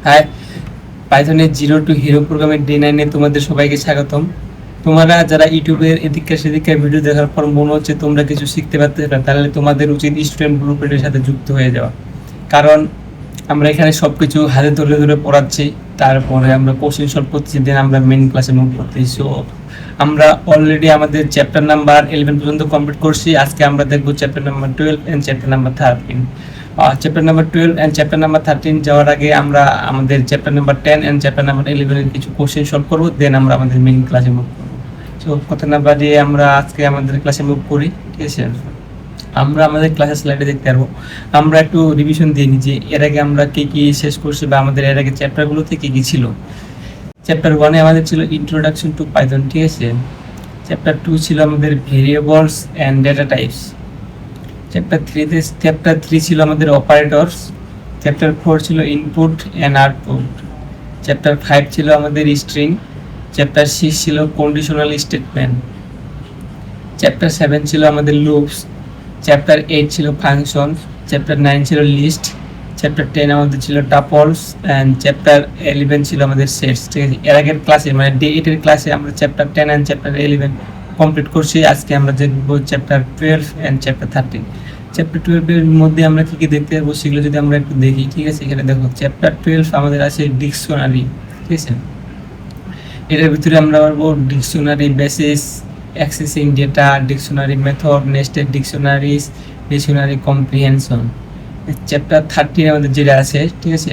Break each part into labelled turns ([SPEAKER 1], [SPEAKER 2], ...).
[SPEAKER 1] High, পাইথনের zero two hero প্রোগ্রামের day 9 এ তোমাদের সবাইকে স্বাগতম। তোমরা যারা ইউটিউবের এদিককার সেদিককার ভিডিও দেখার পর মনে হচ্ছে তোমরা কিছু শিখতে পারতেছ না, তাহলে তোমাদের উচিত স্টুডেন্ট ব্লুপ্রিন্টের সাথে যুক্ত হয়ে যাওয়া। কারণ আমরা এখানে সবকিছু হাতে ধরে ধরে পড়াচ্ছি, তারপরে আমরা কোশ্চেন সলভ করতেছি, দেন আমরা মেইন ক্লাসে মুভ করতেছি। সো আমরা অলরেডি আমাদের চ্যাপ্টার নাম্বার 11 পর্যন্ত কমপ্লিট করছি। আজকে আমরা দেখবো chapter number 12 and chapter number 13। Chapter number 12 and chapter number 13 যাওয়ার আগে আমরা আমাদের chapter number 10 and chapter number 11 এর কিছু কোশ্চেন সলভ করব, দেন আমরা আমাদের মেইন ক্লাসে মুভ করব। সো কথা না বাড়িয়ে আমরা আজকে আমাদের ক্লাসে মুভ করি, ঠিক আছে? আমরা আমাদের ক্লাসের স্লাইডে দেখতে পারবো। আমরা একটু রিভিশন দিয়ে নিই যে এর আগে আমরা কি কি শেষ করছি, বা আমাদের এর আগে চ্যাপ্টারগুলোতে কি কি ছিল। চ্যাপ্টার 1 এ আমাদের ছিল ইন্ট্রোডাকশন টু পাইথন, ঠিক আছে? চ্যাপ্টার 2 ছিল আমাদের variables and data types. Chapter 3 ছিল আমাদের অপারেটরস। চ্যাপ্টার 4 ছিল ইনপুট এন্ড আউটপুট। চ্যাপ্টার 5 ছিল আমাদের স্ট্রিং। চ্যাপ্টার 6 ছিল কন্ডিশনাল স্টেটমেন্ট। চ্যাপ্টার 7 ছিল আমাদের লুপস। চ্যাপ্টার 8 ছিল ফাংশন। চ্যাপ্টার 9 ছিল লিস্ট। চ্যাপ্টার 10 আমাদের ছিল টাপলস অ্যান্ড চ্যাপ্টার 11 ছিল আমাদের সেটস, ঠিক আছে? এর আগের ক্লাসে মানে ডে 8 এর ক্লাসে আমরা চ্যাপ্টার 10 অ্যান্ড চ্যাপ্টার 11 কমপ্লিট করছি। আজকে আমরা দেখব চ্যাপ্টার 12 অ্যান্ড চ্যাপ্টার 13। চ্যাপ্টার 12 এর মধ্যে আমরা কি কি দেখতে পাবো সেগুলো যদি আমরা একটু দেখি, ঠিক আছে? এখানে দেখো চ্যাপ্টার 12 আমাদের আছে ডিকশনারি, ঠিক আছে? এটার ভিতরে আমরা পারবো dictionary basis, accessing data, dictionary method, nested dictionaries, dictionary comprehension. Chapter 13 আমাদের যেটা আছে, ঠিক আছে,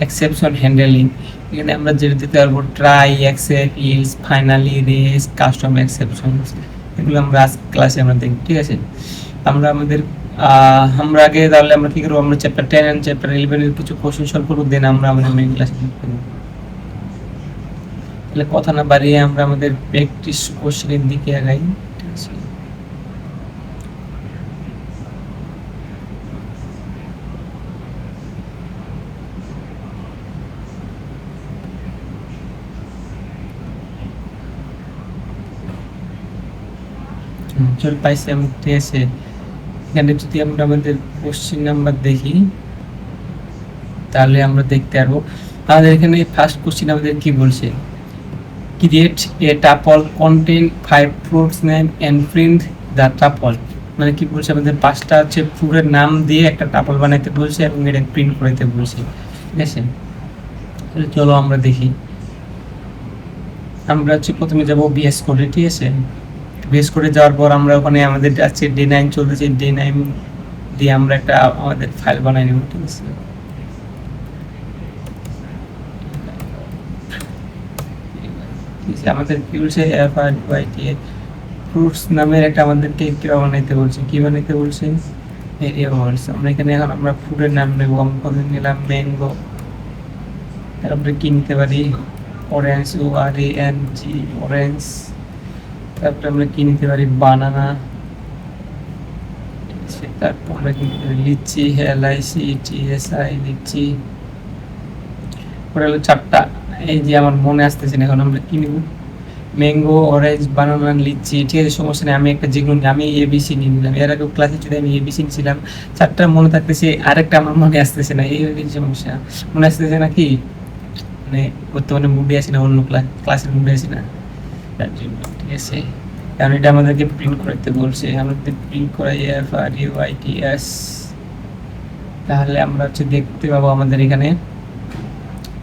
[SPEAKER 1] এক্সেপশন হ্যান্ডেলিং। এখানে আমরা যেটা দিতে পারবো try, accept, else, finally, race, custom exception. এগুলো আমরা আজ ক্লাসে আমরা দেখব, ঠিক আছে? আমরা আমাদের আমরা আগে তাহলে আমরা কি করবো, আমরা চ্যাপ্টার 10 এন্ড চ্যাপ্টার 11 এর কিছু কোশ্চেন সলভ করবো, দেন আমরা আমাদের মেইন ক্লাসে করব। তাহলে কথা না বাড়িয়ে আমরা আমাদের প্র্যাকটিস কোশ্চেনের দিকে আগাই, ঠিক আছে? চল পাইছি আমি, ঠিক আছে? এখানে যদি আমরা আমাদের কোশ্চেন নাম্বার দেখি তাহলে আমরা দেখতে পারবো আমাদের এখানে ফার্স্ট কোশ্চেন আমাদের কি বলছে, create a tuple contain 5 fruits name and print the tuple. মানে কি বলছে, আমাদের 5টা হচ্ছে ফ্রুটের নাম দিয়ে একটা টাপল বানাইতে বলছে এবং এটা প্রিন্ট করতে বলছে, ঠিক আছে? তাহলে চলো আমরা দেখি। আমরা হচ্ছে প্রথমে যাব বিএস কোডে, ঠিক আছে? বিএস কোডে যাওয়ার পর আমরা ওখানে আমাদের আছে ডে 9 চলতেছে, ডে 9 দিয়ে আমরা একটা আমাদের ফাইল বানাই নেব, ঠিক আছে? আমাদের কি বলছে, ফ্রুটস নামের একটা আমাদেরকে কি বানাইতে বলছে, কি বানাইতে বলছে, ভেরিয়েবলস। আমরা এখানে এখন আমরা ফ্রুটের নাম নেব। আমরা প্রথমে নিলাম ম্যাঙ্গো, তারপরে কি নিতে পারি, অরেঞ্জ, ORANG, অরেঞ্জ। তারপরে আমরা কি নিতে পারি, বানানা। তারপর আমরা কি নিতে পারি, লিচি, LICTSI, লিচি। ওটা হলো 4টা। এই যে আমার মনে আসতেছে না, এখন আমরা কি নিব, ম্যাঙ্গো, অরেঞ্জ, বানানা, লিচি, ঠিক আছে? সমস্যা নেই, আমি একটা যেগুলো আমি ABC নিয়ে নিলাম। এর আগে ক্লাসে যদি আমি ABC নিয়েছিলাম, 4টা মনে থাকতেছে, আরেকটা আমার মনে আসতেছে না, এই সমস্যা। মনে আসতেছে না কি, মানে বর্তমানে মুডে আসি না, অন্য ক্লাসের মুডে আসি না, তার জন্য, ঠিক আছে? কারণ এটা আমাদেরকে প্রিন্ট করতে বলছে, আমরা যদি প্রিন্ট করাই FRUITS, তাহলে আমরা হচ্ছে দেখতে পাবো আমাদের এখানে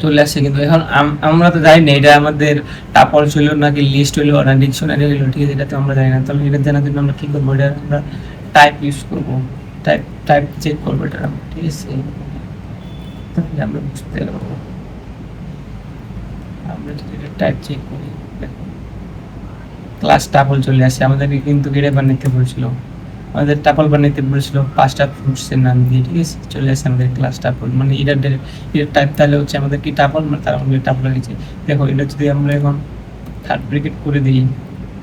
[SPEAKER 1] চলে আসছে। কিন্তু এখন আমরা তো জানি না এটা আমাদের টাপল ছিল নাকি লিস্ট হইলো না ডিকশনারি হইলো, ঠিক আছে? এটা তো আমরা জানি না। তাহলে এটা জানার জন্য আমরা কি করবো, এটা আমরা টাইপ ইউজ করবো, টাইপ চেক করবো এটা, ঠিক আছে? তাহলে আমরা বুঝতে পারবো। আমরা যদি এটা টাইপ চেক করি, ক্লাস টাপল চলে আসে। আমাদেরকে কিন্তু এটা বানাইতে বলছিল, আমাদের টাপল বানাইতে বলছিল 5টা ফ্রুটসের নাম দিয়ে, ঠিক আছে? চলে আসে আমাদের ক্লাস টাপল, মানে এটা টাইপ। তাহলে হচ্ছে আমাদের কি টাপল, মানে তার আমাদের টাপল হয়েছে। দেখো এটা যদি আমরা এখন থার্ড ব্র্যাকেট করে দিই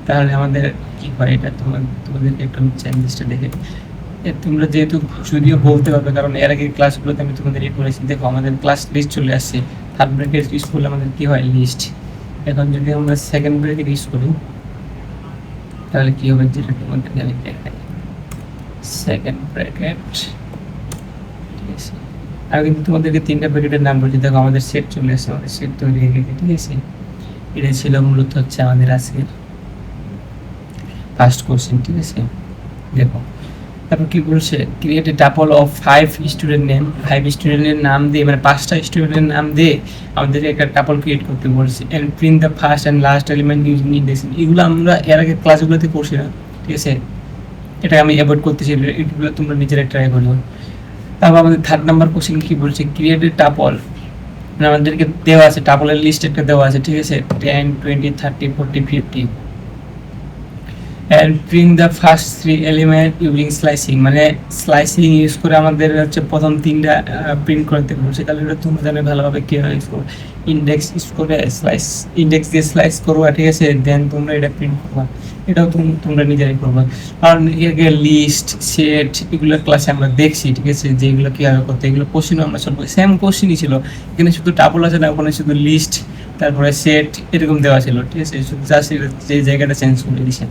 [SPEAKER 1] তাহলে আমাদের কি হয়, এটা তোমাদেরকে একটু চেঞ্জেসটা দেখে তোমরা যেহেতু যদিও বলতে পারবে, কারণ এর আগে ক্লাসগুলোতে আমি তোমাদের করেছি। দেখো আমাদের ক্লাস লিস্ট চলে আসছে, থার্ড ব্র্যাকেট ইউজ করলে আমাদের কি হয়, লিস্ট। এখন যদি আমরা সেকেন্ড ব্র্যাকেট ইউজ করি তাহলে কি হবে, যেটা তোমাদেরকে আমি দেখাই, সেকেন্ড ব্র্যাকেট, ঠিক আছে? আমি কিন্তু তোমাদেরকে 3টা প্যাকেটের নাম বলছি। দেখো আমাদের সেট চলে আসছে, আমাদের সেট তৈরি হয়ে গেছে, ঠিক আছে। এটা ছিল মূলত হচ্ছে আমাদের আজকের ফার্স্ট কোশ্চেন, ঠিক আছে। দেখো তারপর কি বলছে, create a tuple of 5 student name, 5 স্টুডেন্টের নাম দিয়ে, মানে 5টা স্টুডেন্টের নাম দিয়ে আমাদেরকে একটা টাপল ক্রিয়েট করতে বলছে। And print the first and last element using index. এগুলো আমরা এর আগে ক্লাসগুলোতে পড়ছি না, ঠিক আছে। এটা আমি অ্যাভয়েড করতেছি, এগুলো তোমরা নিজেরা ট্রাই করো। তারপর আমাদের 3rd নাম্বার কোশ্চেন কি বলছে, ক্রিয়েট এ টাপল, মানে আমাদেরকে দেওয়া আছে টাপলের লিস্ট একটা দেওয়া আছে, ঠিক আছে, 10 20 30 40 50, and print the first 3 element using slicing, মানে স্লাইসিং ইউজ করে আমাদের হচ্ছে প্রথম 3টা প্রিন্ট করতে বলছে। তাহলে এটা তোমরা জানো ভালোভাবে কিভাবে ইউজ করবে। ইন্ডেক্স ইউজ করে স্লাইস, ইন্ডেক্স দিয়ে স্লাইস করবা, ঠিক আছে, দেন তোমরা এটা প্রিন্ট করবা। এটাও তোমরা নিজেরাই করবা, কারণ এর লিস্ট সেট এগুলো ক্লাসে আমরা দেখছি, ঠিক আছে, যে এগুলো কীভাবে করতে, এগুলো কোশ্চেনও আমরা সলভ করি, সেম কোশ্চেনই ছিল। এখানে শুধু টাপল আছে না, ওখানে শুধু লিস্ট তারপরে সেট এরকম দেওয়া ছিল, ঠিক আছে, শুধু জাস্ট যে জায়গাটা চেঞ্জ করে দিয়েছে।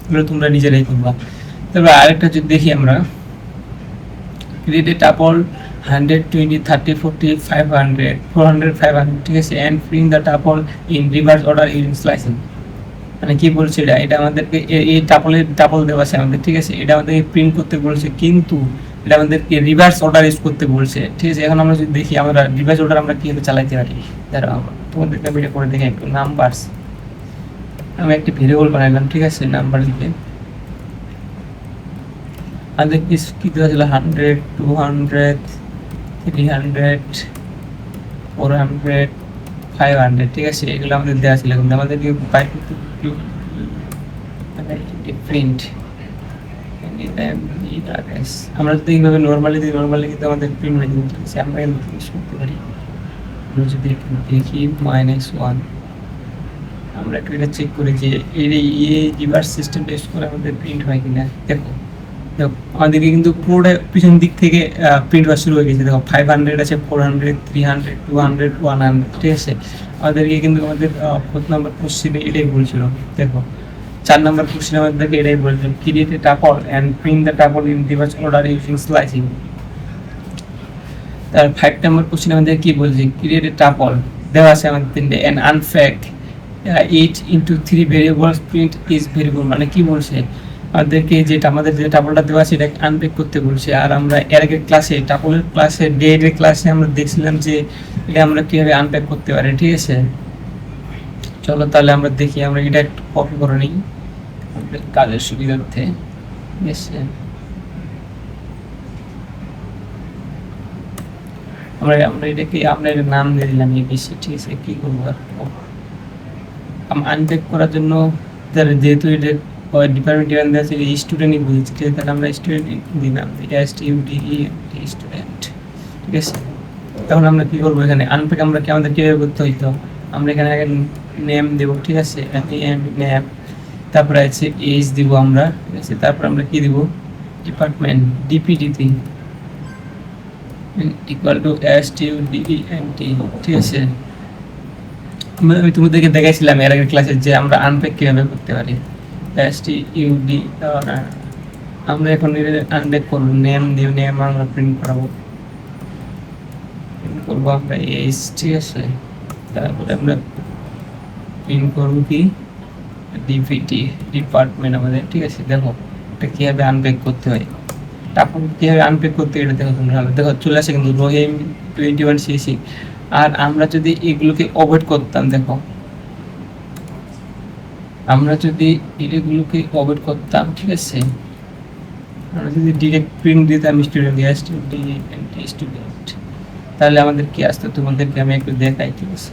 [SPEAKER 1] এগুলো তোমরা নিজেরাই করবা। তারপর আরেকটা যদি দেখি আমরা, ক্রিয়েট এ টাপল 100 20 30 40 500 400 500, ঠিক আছে, and print the tuple in reverse order using slicing. মানে কি বলছে এটা, এটা আমাদেরকে এই টাপল দেওয়া আছে আমাদের, ঠিক আছে, এটা আমাদেরকে প্রিন্ট করতে বলছে, কিন্তু এটা আমাদেরকে রিভার্স অর্ডার ইউজ করতে বলছে, ঠিক আছে। এখন আমরা যদি দেখি আমরা রিভার্স অর্ডার আমরা কিভাবে চালাইতে পারি, দাঁড়াও তোমাদেরকে আমি এটা করে দেখি একটু। নাম্বারস, আমি একটি ভেরিয়েবল বানাইলাম, ঠিক আছে, নাম্বার দিলে আমাদের কি দেওয়া ছিল 100 200 300 400 500, ঠিক আছে, এগুলো আমাদের দেওয়া ছিল, কিন্তু আমাদেরকে প্রিন্ট আমরা যদি এইভাবে নর্মালি দিই, নর্মালি কিন্তু আমাদের প্রিন্ট হয়ে যাবে, ঠিক আছে। আমরা এখানে ইউজ করতে পারি, আমরা যদি দেখি -1, আমরা একটু এটা চেক করি যে এই রিভার্স সিস্টেমটা ইউজ করে আমাদের প্রিন্ট হয় কিনা। দেখো আমাদেরকে কিন্তু পুরোটা পিছন দিক থেকে প্রিন্ট হওয়া শুরু হয়ে গেছে। দেখো 500 আছে, 400 300 200 100, ঠিক আছে। আমাদেরকে কিন্তু আমাদের 4 নাম্বার কোশ্চেনে এটাই বলছিল। দেখো 4 নাম্বার কোশ্চেনে আমাদেরকে এটাই বলছিল, create a tuple and print the tuple in reverse order using slicing. তার 5 নাম্বার কোশ্চেনে আমাদের কি বলছে, ক্রিয়েট এ টাপল দেওয়া আছে আমাদের 3টে, and unpack it into 3 variables, print is variable. মানে কি বলছে, আমাদেরকে যেটা আমাদের যে টাপলটা দেওয়া আছে এটা আনপ্যাক করতে বলছে। আর আমরা এর আগের ক্লাসে টাপলের ক্লাসে ডেটের ক্লাসে আমরা দেখছিলাম যে এটা আমরা কিভাবে আনপ্যাক করতে পারি, ঠিক আছে। চলো তাহলে আমরা দেখি, আমরা এটা একটু কপি করে নিই আমাদের কাজের সুবিধার্থে, ঠিক আছে। আমরা এটাকে আমরা এর নাম দিয়ে দিলাম এবিসি, ঠিক আছে। কি করবো আনপ্যাক করার জন্য, যেহেতু এটা ডিপার্টমেন্ট দেওয়া আছে স্টুডেন্টই বুঝেছি, ঠিক আছে, তাহলে আমরা স্টুডেন্ট দিলাম স্টুডেন্ট, ঠিক আছে। তখন আমরা কি করবো, এখানে আনপ্যাক আমরা কি আমাদের কীভাবে করতে হইতো, আমরা এখানে আগে নেম দেবো, ঠিক আছে, নেম, তারপরে আছে এজ দিব আমরা, ঠিক আছে। তারপর আমরা কি দিব, ডিপার্টমেন্ট ডিপিডিতে ইকুয়াল টু STUDENT, ঠিক আছে। আমি তোমাদেরকে দেখাইছিলাম এর আগের ক্লাসে যে আমরা আনপ্যাক কিভাবে করতে পারি। STUD, আমরা এখন আনপ্যাক করবো, নেম দিয়ে নেম আমরা প্রিন্ট করাবো, করবো আমরা এজ, ঠিক আছে। তারপরে আমরা প্রিন্ট করবো কি ডিপিটি ডিপার্টমেন্ট আমাদের, ঠিক আছে। দেখো এটা কিভাবে আনপ্যাক করতে হয়, তারপর কিভাবে আনপ্যাক করতে, এটা দেখো তোমরা, দেখো চলে আসে কিন্তু রহিম 21 CC। আর আমরা যদি এগুলোকে অ্যাভয়েড করতাম, দেখো আমরা যদি এগুলোকে অ্যাভয়েড করতাম, ঠিক আছে, আমরা যদি ডিরেক্ট প্রিন্ট দিতাম স্টুডেন্ট, তাহলে আমাদের কি আসতো, তোমাদেরকে আমি একটু দেখাই, ঠিক আছে।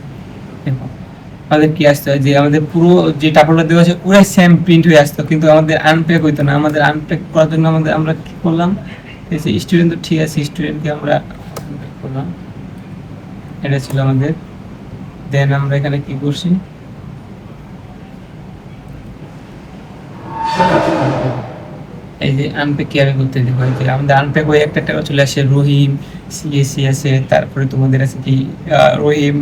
[SPEAKER 1] দেখো আমাদের কি আসতো, যে আমাদের পুরো যে টাপলটা দেওয়া আছে পুরাই সেম প্রিন্ট হয়ে আসতো, কিন্তু আমাদের আনপ্যাক হইতো না। আমাদের আনপ্যাক করার জন্য আমরা কি করলাম, স্টুডেন্ট তো ঠিক আছে, স্টুডেন্টকে আমরা আনপ্যাক করলাম, এটা ছিল আমাদের। দেন আমরা এখানে কি করছি, এই যে আনপ্যাক কিভাবে করতে দেবো, যে আমাদের আনপ্যাক হয়ে একটা টাকা চলে আসে, রহিম সিএসি আছে, তারপরে তোমাদের আছে কি রহিম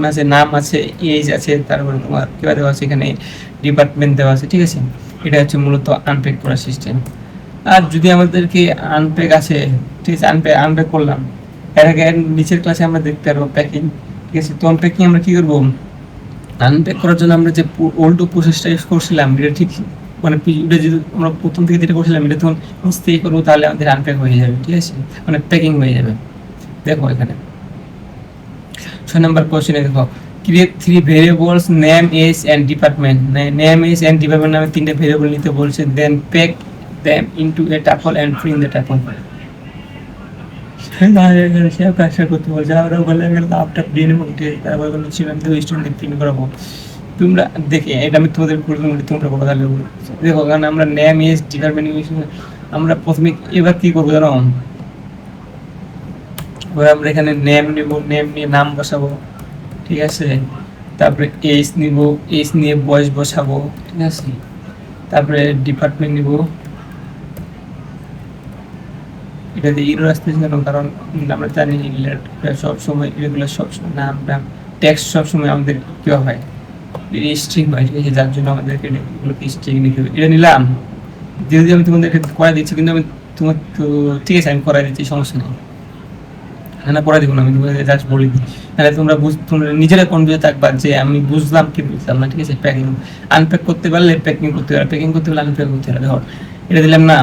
[SPEAKER 1] আছে, নাম আছে, এজ আছে, তারপরে তোমার কিবা দেওয়া আছে, এখানে ডিপার্টমেন্ট দেওয়া আছে, ঠিক আছে। এটা হচ্ছে মূলত আনপ্যাক করার সিস্টেম। আর যদি আমাদেরকে আনপ্যাক আছে, ঠিক আছে, আনপ্যাক করলাম, এর আগে নিচের ক্লাসে আমরা দেখতে পারবো প্যাকিং, ঠিক আছে। তো প্যাকিং আমরা কি করবো, আনপ্যাক করার জন্য আমরা যে ওল্ড প্রসেসটা ইউজ করছিলাম এটা ঠিক মানে এটা যদি আমরা প্রথম থেকে যেটা করছিলাম এটা তখন নিচ থেকে করবো তাহলে আমাদের আনপ্যাক হয়ে যাবে, ঠিক আছে, মানে প্যাকিং হয়ে যাবে। দেখো এখানে 6 নাম্বার কোশ্চেনে দেখো, create 3 variables name, age and department. Name, age and department নামে 3টা ভেরিয়েবল নিতে বলছে, then pack them into a tuple and print the tuple. সে কাজটা করতে বলছে, আমরা বলে লাভটা প্রিন্ট করতে, তারপর বলেছিলাম তো স্টুডেন্ট প্রিন্ট করাবো। তোমরা দেখে এটা আমি তোমাদের তোমরা কথা দেখো, কারণ আমরা নেম, এজ, ডিপার্টমেন্ট আমরা প্রথমে এবার কি করবো জানো, আমরা এখানে নেম নিব, নেম নিয়ে নাম বসাবো, ঠিক আছে। তারপরে এজ নিব, এজ নিয়ে বয়স বসাবো, ঠিক আছে। তারপরে ডিপার্টমেন্ট নিব, এটা দিয়ে ইরো আসতেছে কেন, কারণ আমরা জানি সবসময় এগুলো সবসময় নাম টাম টেক্সট সবসময় আমাদের কেউ হয় স্ট্রিং হয়, ঠিক আছে, যার জন্য আমাদেরকে এগুলোকে স্ট্রিং নিতে হবে। এটা নিলাম, যদি আমি তোমাদেরকে করা দিচ্ছি, কিন্তু আমি তোমার তো ঠিক আছে আমি করাই দিচ্ছি, সমস্যা নেই, না পড়া দিব না, আমি তোমাদের জাস্ট বলে দিই, তাহলে তোমরা নিজেরা কনফিউজ থাকবা যে আমি বুঝলাম কি বুঝলাম না, ঠিক আছে। প্যাকিং আনপ্যাক করতে পারলে প্যাকিং করতে পারলে, প্যাকিং করতে পারলে আনপ্যাক করতে পারলে। ধর এটা দিলাম না,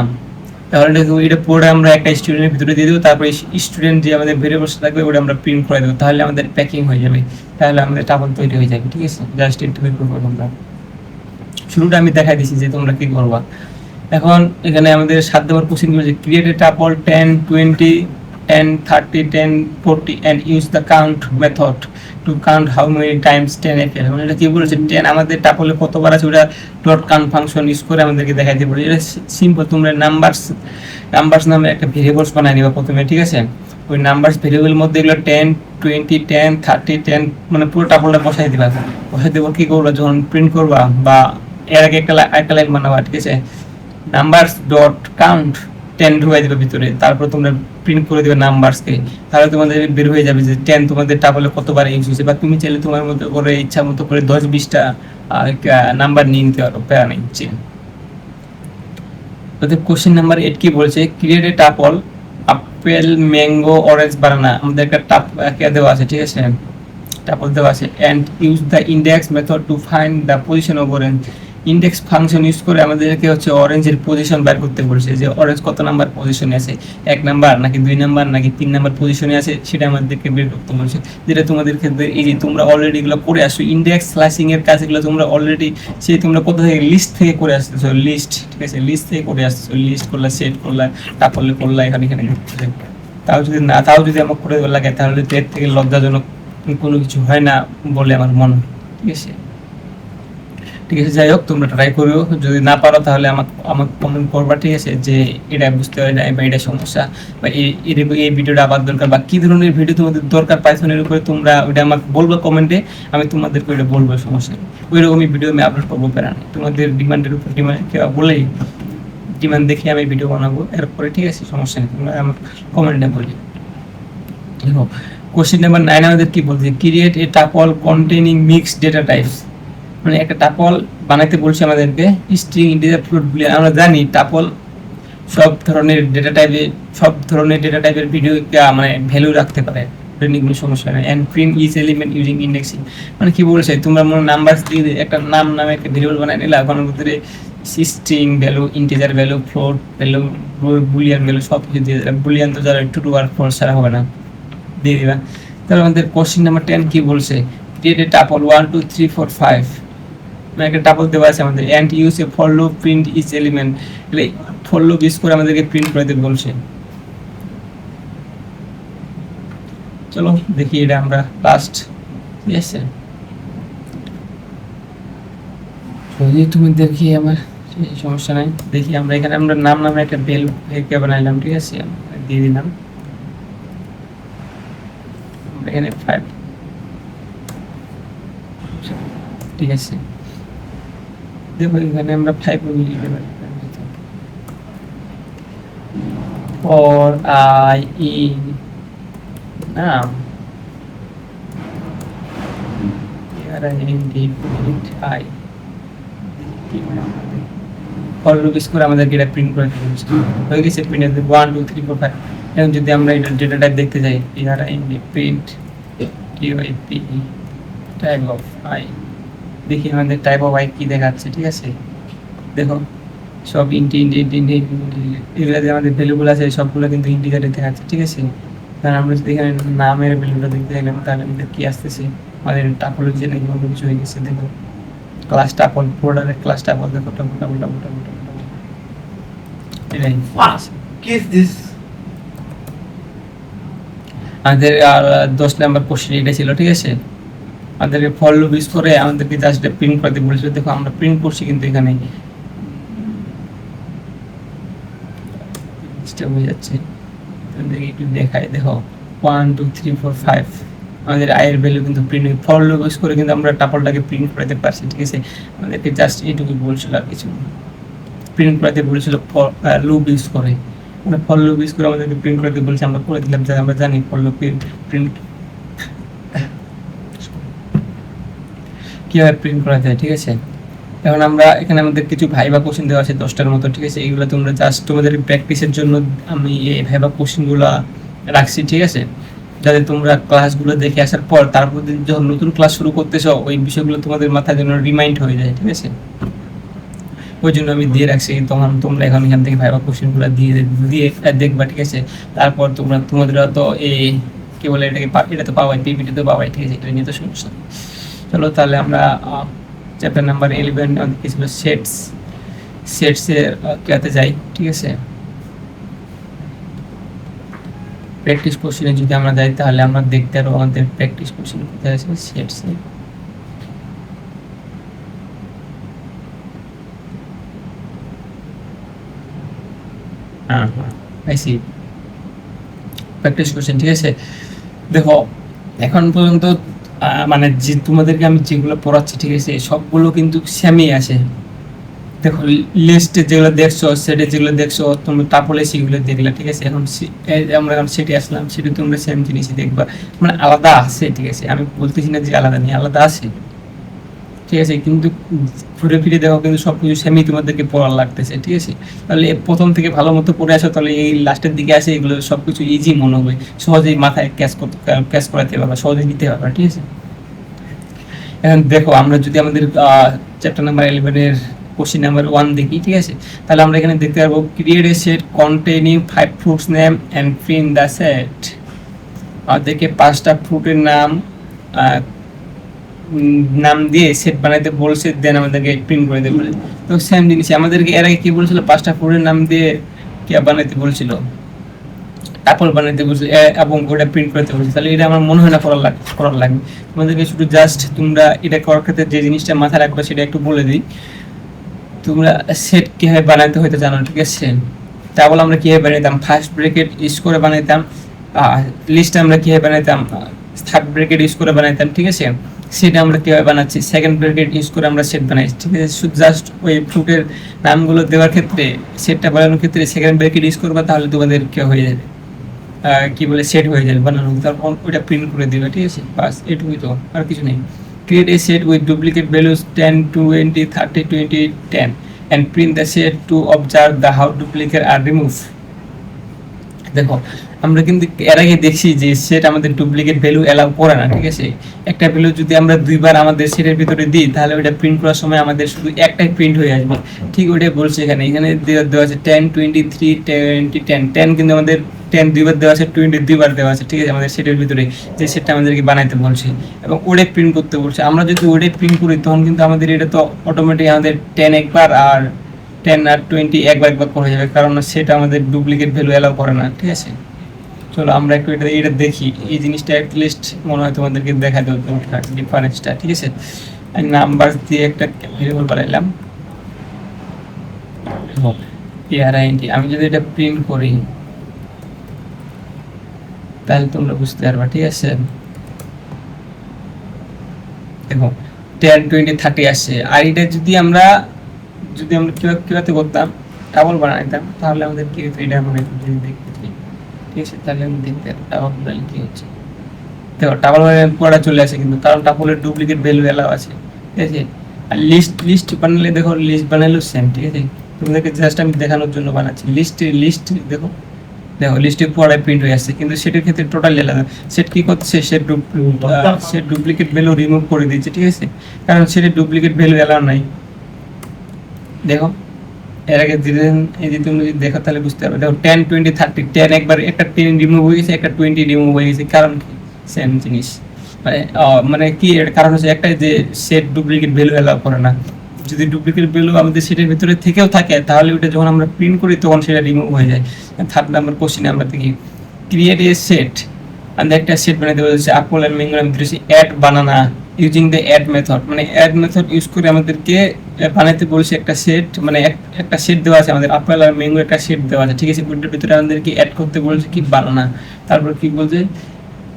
[SPEAKER 1] তাহলে এটা পড়ে আমরা একটা স্টুডেন্টের ভিতরে দিয়ে দেবো, তারপরে স্টুডেন্ট যে আমাদের ভেরিয়েবলস থাকবে ওটা আমরা প্রিন্ট করে দেবো, তাহলে আমাদের প্যাকিং হয়ে যাবে, তাহলে আমাদের টাবল তৈরি হয়ে যাবে, ঠিক আছে। জাস্ট একটু করবো তোমরা, শুরুটা আমি দেখাই দিচ্ছি যে তোমরা কি করবা। এখন এখানে আমাদের 7 নম্বর কোশ্চেন বলেছে, create a tuple 10, 20, 10, 30, 10, 40 and use the count method to count how many times 10 appear। মানে এটা কি বলেছে, 10 আমাদের টাপলে কতবার আছে ওটা ডট কাউন্ট ফাংশন ইউজ করে আমাদেরকে দেখাইতে পারে। এটা সিম্পল, তোমরা নাম্বারস নামে একটা ভেরিয়েবলস বানাই নিবা প্রথমে, ঠিক আছে। ওই নাম্বারস ভেরিয়েবলের মধ্যে এগুলো 10, 20, 10, 30, 10 মানে পুরো টাপলটা বসাই দিবা। বসাই দেবো কি করবা, যখন প্রিন্ট করবা বা এর আগে একটা লাইন বানাবা, ঠিক আছে। নাম্বারস ডট কাউন্ট 10 ঢুকাই দিবে ভিতরে, তারপর তোমরা প্রিন্ট করে দিবে নাম্বারসকে, তাহলে তোমাদের বের হয়ে যাবে যে 10 তোমাদের টাপলে কতবার ইউজ হয়েছে। বা তুমি চাইলে তোমার মতো করে ইচ্ছা মতো করে 10-20টা নাম্বার নিয়ে নিতে পারো, প্যারা নেই। অতএব কোশ্চেন নাম্বার 8 কি বলছে, create a tuple apple, mango, orange, banana. আমাদের একটা দেওয়া আছে, ঠিক আছে, টাপল দেওয়া আছে, and use the index method to find the position of orange. Index function use করে আমাদেরকে হচ্ছে অরেঞ্জের পজিশন বের করতে বলছে, যে অরেঞ্জ কত নাম্বার পজিশনে আছে, 1 নাম্বার নাকি 2 নাম্বার নাকি 3 নাম্বার পজিশনে আছে, সেটা আমাদেরকে বের করতে বলছে। যেটা তোমাদের ক্ষেত্রে এই যে তোমরা অলরেডি এগুলো করে আসছো, ইন্ডেক্স স্লাইসিং এর কাজগুলো তোমরা অলরেডি তোমরা কোথা থেকে লিস্ট থেকে করে আসতেছো, লিস্ট, ঠিক আছে, লিস্ট থেকে করে আসতেছো, লিস্ট করলা, সেট করলা, টাপলে করলা, এখানে তাও যদি আমার করে লাগে, তাহলে এর থেকে লজ্জাজনক কোনো কিছু হয় না বলে আমার মনে হয়, ঠিক আছে। ঠিক আছে, যাই হোক তোমরা ট্রাই করিও, যদি না পারো তাহলে আমাকে কমেন্ট করবা, ঠিক আছে, যে এটা বুঝতে পারি না বা এটা সমস্যা বা এই ভিডিওটা আবার দরকার বা কি ধরনের ভিডিও তোমাদের দরকার পাইথনের উপরে, তোমরা ওটা আমাকে বলবো কমেন্টে, আমি তোমাদেরকে ওইটা বলবো, সমস্যা নেই। ওইরকমই ভিডিও আমি আপলোড করবো, প্যারা নেই। তোমাদের ডিমান্ডের উপর বলেই ডিমান্ড দেখে আমি ভিডিও বানাবো এরপরে, ঠিক আছে, সমস্যা নেই, তোমরা আমার কমেন্টে বলি। দেখো কোশ্চেন নাম্বার 9 আমাদের কি বলছে, create a tuple containing mixed data types. মানে একটা টাপল বানাইতে বলছে আমাদেরকে, স্ট্রিং, ইন্টিজার, ফ্লোট, বুলিয়ান। আমরা জানি টাপল সব ধরনের ডেটা টাইপের ভিডিও মানে ভ্যালু রাখতে পারে, কোনো সমস্যা নেই। And print each element using indexing. মানে কি বলছে, তোমরা মনে নাম্বার দিয়ে একটা নাম নামে একটা ভেরিয়েবল বানাই নিলা, ওখানের ভিতরে string value, integer value, float value, Boolean value সব কিছু দিয়ে দিলাম। বুলিয়ান তো যারা ট্রু আর ফলস ছাড়া হবে না, দিয়ে দিবা। তাহলে আমাদের কোশ্চেন নাম্বার 10 কি বলছে, ক্রিয়েট এ টাপল 1, 2, 3, 4, 5। একটা টাপল দেওয়া আছে আমাদের, and use a for loop print each element. એટલે ফর লুপ ইউজ করে আমাদেরকে প্রিন্ট করে দিতে বলছে। চলো দেখি এটা আমরা লাস্ট, ঠিক আছে, যদি তুমি দেখি আমার সমস্যা নাই। দেখি আমরা এখানে আমরা নাম নামে একটা ভ্যালু বানাইলাম, ঠিক আছে, দিয়ে দিলাম এখানে 5, ঠিক আছে। দেখো এখানে আমরা 5 লিখতে পারি, ফর আই ইন নাম আই ফর লুপ ইউজ করে আমাদেরকে এটা প্রিন্ট করে দিতে হয়ে গেছে। প্রিন্ট 1, 2, 3, 4, 5 এখন যদি আমরা এটা ডেটা টাইপ দেখতে যাই, প্রিন্ট টিওআইপি টাইপ অফ আই, দেখি আমাদের টাইপ অফ আই কি দেখাচ্ছে। ঠিক আছে, দেখো সব এগুলো যে আমাদের ভ্যালুগুলো আছে সবগুলো কিন্তু ইন্টিজারে দেখাচ্ছে। ঠিক আছে, কারণ আমরা যদি এখানে নামের ভ্যালুটা দেখতে গেলাম তাহলে আমাদের কি আসতেছে, আমাদের টাপোলজি নাকি অন্য কিছু হয়ে গেছে। দেখো ক্লাস টাপল, ফোল্ডারের ক্লাস টাপল, দেখো এটাই
[SPEAKER 2] কি ইজ দিস?
[SPEAKER 1] আমাদের 10 নাম্বার কোশ্চেন এটা ছিল। ঠিক আছে, আমাদেরকে ফর লুপ ইউজ করে আমাদেরকে জাস্ট প্রিন্ট করতে বলেছিল। দেখো আমরা প্রিন্ট করছি কিন্তু এখানে ডিস্টার্ব হয়ে যাচ্ছে, একটু দেখাই। দেখো 1 2 3 4 5 আমাদের আয়ের ভ্যালু কিন্তু প্রিন্ট ফর লুপ ইউজ করে কিন্তু আমরা টাপলটাকে প্রিন্ট করতে পারছি। ঠিক আছে, আমাদেরকে জাস্ট এইটুকু বলছিল, আর কিছু প্রিন্ট করতে বলেছিল লুপ ইউজ করে। আমরা ফর লুপ ইউজ করে আমাদেরকে প্রিন্ট করতে বলছি, আমরা করে দিলাম। যে আমরা জানি ফর লুপ প্রিন্ট কিভাবে প্রিন্ট করা যায়। ঠিক আছে, এখন আমরা এখানে আমাদের কিছু ভাইবা কোশ্চেন দেওয়া আছে 10টার মতো। ঠিক আছে, এইগুলো তোমরা জাস্ট তোমাদের প্র্যাকটিসের জন্য আমি এই ভাইবা কোশ্চেনগুলো রাখছি। ঠিক আছে, যাতে তোমরা ক্লাসগুলো দেখে আসার পর তারপর যখন নতুন ক্লাস শুরু করতেছো ওই বিষয়গুলো তোমাদের মাথায় যেন রিমাইন্ড হয়ে যায়। ঠিক আছে, ওই জন্য আমি দিয়ে রাখছি। তখন তোমরা এখান থেকে ভাইবা কোশ্চেনগুলো দিয়ে দেখবা। ঠিক আছে, তারপর তোমাদের তো এই কি বলে এটাকে, এটা তো পাওয়াই, পিপিটি তো পাওয়াই। ঠিক আছে, এটা নিয়ে তো সমস্যা। চলো তাহলে আমরা চ্যাপ্টার নাম্বার 11 আমাদের কি ছিল, সেটসের কেতে যাই। ঠিক আছে, প্র্যাকটিস কোশ্চেনে যদি আমরা যাই তাহলে আমরা দেখতে পারবো আমাদের প্র্যাকটিস কোশ্চেন কোথায় আছে, সেটসে। আইসি প্র্যাকটিস কোশ্চেন। ঠিক আছে, দেখো এখন পর্যন্ত মানে যে তোমাদেরকে আমি যেগুলো পড়াচ্ছি, ঠিক আছে, সবগুলো কিন্তু সেমই আছে। দেখো লিস্টে যেগুলো দেখছো, সেটে যেগুলো দেখছো, তোমরা টাপলে সেগুলো দেখলে। ঠিক আছে, এখন আমরা এখন সেটে আসলাম, সেটে তোমরা সেম জিনিসই দেখবা, মানে আলাদা আছে। ঠিক আছে, আমি বলতেছি না যে আলাদা নেই, আলাদা আছে। ঠিক আছে, কিন্তু ঘুরে ফিরে দেখো কিন্তু সব কিছু সেমই তোমাদেরকে পড়ার লাগতেছে। ঠিক আছে, তাহলে প্রথম থেকে ভালো মতো পড়ে আসো, তাহলে এই লাস্টের দিকে আসে এগুলো সব কিছু ইজি মনে হবে, সহজেই মাথায় ক্যাচ করাতে পারবা, সহজেই নিতে পারবা। ঠিক আছে, এখন দেখো আমরা যদি আমাদের চ্যাপ্টার নাম্বার 11 কোশ্চেন নাম্বার 1 দেখি। ঠিক আছে, তাহলে আমরা এখানে দেখতে পারবো create a set containing 5 fruits name and print the set. আমাদেরকে 5টা ফ্রুটের নাম দিয়ে সেট বানাইতে বলছে, দেন আমাদেরকে প্রিন্ট করে দেবে। তো সেম জিনিস আমাদেরকে এর আগে কি বলছিল, 5টা ফ্রুটের নাম দিয়ে কি বানাইতে বলছিল, টাপল বানাইতে বলছে এবং ওটা প্রিন্ট করতে বলছে। তাহলে এটা আমার মনে হয় না করার লাগবে। তোমাদেরকে শুধু জাস্ট তোমরা এটা করার ক্ষেত্রে যে জিনিসটা মাথায় রাখবে সেটা একটু বলে দিই। তোমরা সেট কিভাবে বানাইতে হয়তো জানো। ঠিক আছে, টাবল আমরা কিভাবে বানাইতাম, ফার্স্ট ব্র্যাকেট ইউজ করে বানাইতাম। লিস্ট আমরা কিভাবে বানাইতাম, থার্ড ব্র্যাকেট ইউজ করে বানাইতাম। ঠিক আছে, সেট আমরা কিভাবে বানাচ্ছি, সেকেন্ড ব্র্যাকেট ইউজ করে আমরা সেট বানাইছি। ঠিক আছে, শুধু জাস্ট ওই ফ্রুটের নামগুলো দেওয়ার ক্ষেত্রে, সেটটা বানানোর ক্ষেত্রে সেকেন্ড ব্র্যাকেট ইউজ করবা, তাহলে তোমাদের কি হয়ে যাবে, কি বলে, সেট হয়ে যাবে বানানো। তারপর ওইটা প্রিন্ট করে দিবে। ঠিক আছে, বাস এটুকুই, তো আর কিছু নেই। Create a set with duplicate values 10 20 30 20 10 and print the set to observe the how duplicate are removed. দেখো আমরা কিন্তু এর আগে দেখছি যে সেট আমাদের ডুপ্লিকেট ভ্যালু এলাও করে না। ঠিক আছে, একটা ভ্যালু যদি আমরা দুইবার আমাদের সেটের ভিতরে দিই তাহলে ওটা প্রিন্ট করার সময় আমাদের শুধু একটাই প্রিন্ট হয়ে আসবে। ঠিক ওইটাই বলছে এখানে দেওয়া আছে 10 23 20 10 10, কিন্তু আমাদের 10 দুইবার দেওয়া আছে, 20 দুইবার দেওয়া আছে। ঠিক আছে, আমাদের সেটের ভিতরে যে সেটটা আমাদেরকে বানাইতে বলছে এবং ওটাই প্রিন্ট করতে বলছে। আমরা যদি ওটাই প্রিন্ট করি তখন কিন্তু আমাদের এটা তো অটোমেটিক আমাদের 10 একবার আর 10 আর 20 একবার করে যাবে, কারণ সেটা আমাদের ডুপ্লিকেট ভ্যালু এলাও করে না। ঠিক আছে, চলো আমরা একটু এটা দেখি। এই জিনিসটা অ্যাটলিস্ট মনে হয় তোমাদেরকে দেখা দেবো ডিফারেন্সটা। ঠিক আছে, নাম্বার দিয়ে একটা ভেরিয়েবল বানাইলাম, আমি যদি এটা প্রিন্ট করি তাহলে তোমরা বুঝতে পারবা। ঠিক আছে, দেখো 10 20 30 আসছে। আর এটা যদি আমরা কিভাবে করতাম, ডাবল বানাইতাম, তাহলে আমাদের কি হতো, এটা আমরা যদি দেখতে চাই। ঠিক আছে, তাহলে আমি দেখতে ডাবল বানালে কি হচ্ছে। দেখো ডাবল পুরোটা চলে আসে, কিন্তু কারণ ডাবলের ডুপ্লিকেট ভ্যালু এলাও আছে। ঠিক আছে, আর লিস্ট বানালে দেখো, লিস্ট বানালেও সেম। ঠিক আছে, তোমাদেরকে জাস্ট আমি দেখানোর জন্য বানাচ্ছি। লিস্ট দেখো দেখো লিস্টে পুরোটাই প্রিন্ট হয়ে আসছে, কিন্তু সেটার ক্ষেত্রে টোটালি আলাদা। সেট কি করছে, সে ডুপ্লিকেট ভ্যালু রিমুভ করে দিচ্ছে, ঠিক আছে, কারণ সেটা ডুপ্লিকেট ভ্যালু এলাও নাই। দেখো এর আগে এই যে তুমি যদি দেখো তাহলে বুঝতে পারবে। দেখো 10 20 30 10 একবার একটা 10 রিমুভ হয়ে গেছে, একটা 20 রিমুভ হয়ে গেছে, কারণ কি সেম জিনিস। মানে কি এর কারণ হচ্ছে একটাই, যে সেট ডুপ্লিকেট ভ্যালু এলাও করে না। যদি ডুপ্লিকেট ভ্যালু আমাদের সেটের ভিতরে থেকেও থাকে তাহলে ওটা যখন আমরা প্রিন্ট করি তখন সেটা রিমুভ হয়ে যায়। 3rd নাম্বার কোশ্চেনে আমরা দেখি ক্রিয়েট এ সেট, আমরা একটা সেট বানাতে বলেছি আপেল এন্ড ম্যাঙ্গো নামে দিয়েছি add banana using the add method, মানে অ্যাড মেথড ইউজ করে আমাদেরকে বানাতে বলছে একটা সেট, মানে একটা সেট দেওয়া আছে আমাদের আপেল আর ম্যাঙ্গো একটা সেট দেওয়া আছে, ঠিক আছে, ওইটার ভিতরে আমাদেরকে অ্যাড করতে বলছে কি বানানা। তারপর কি বলছে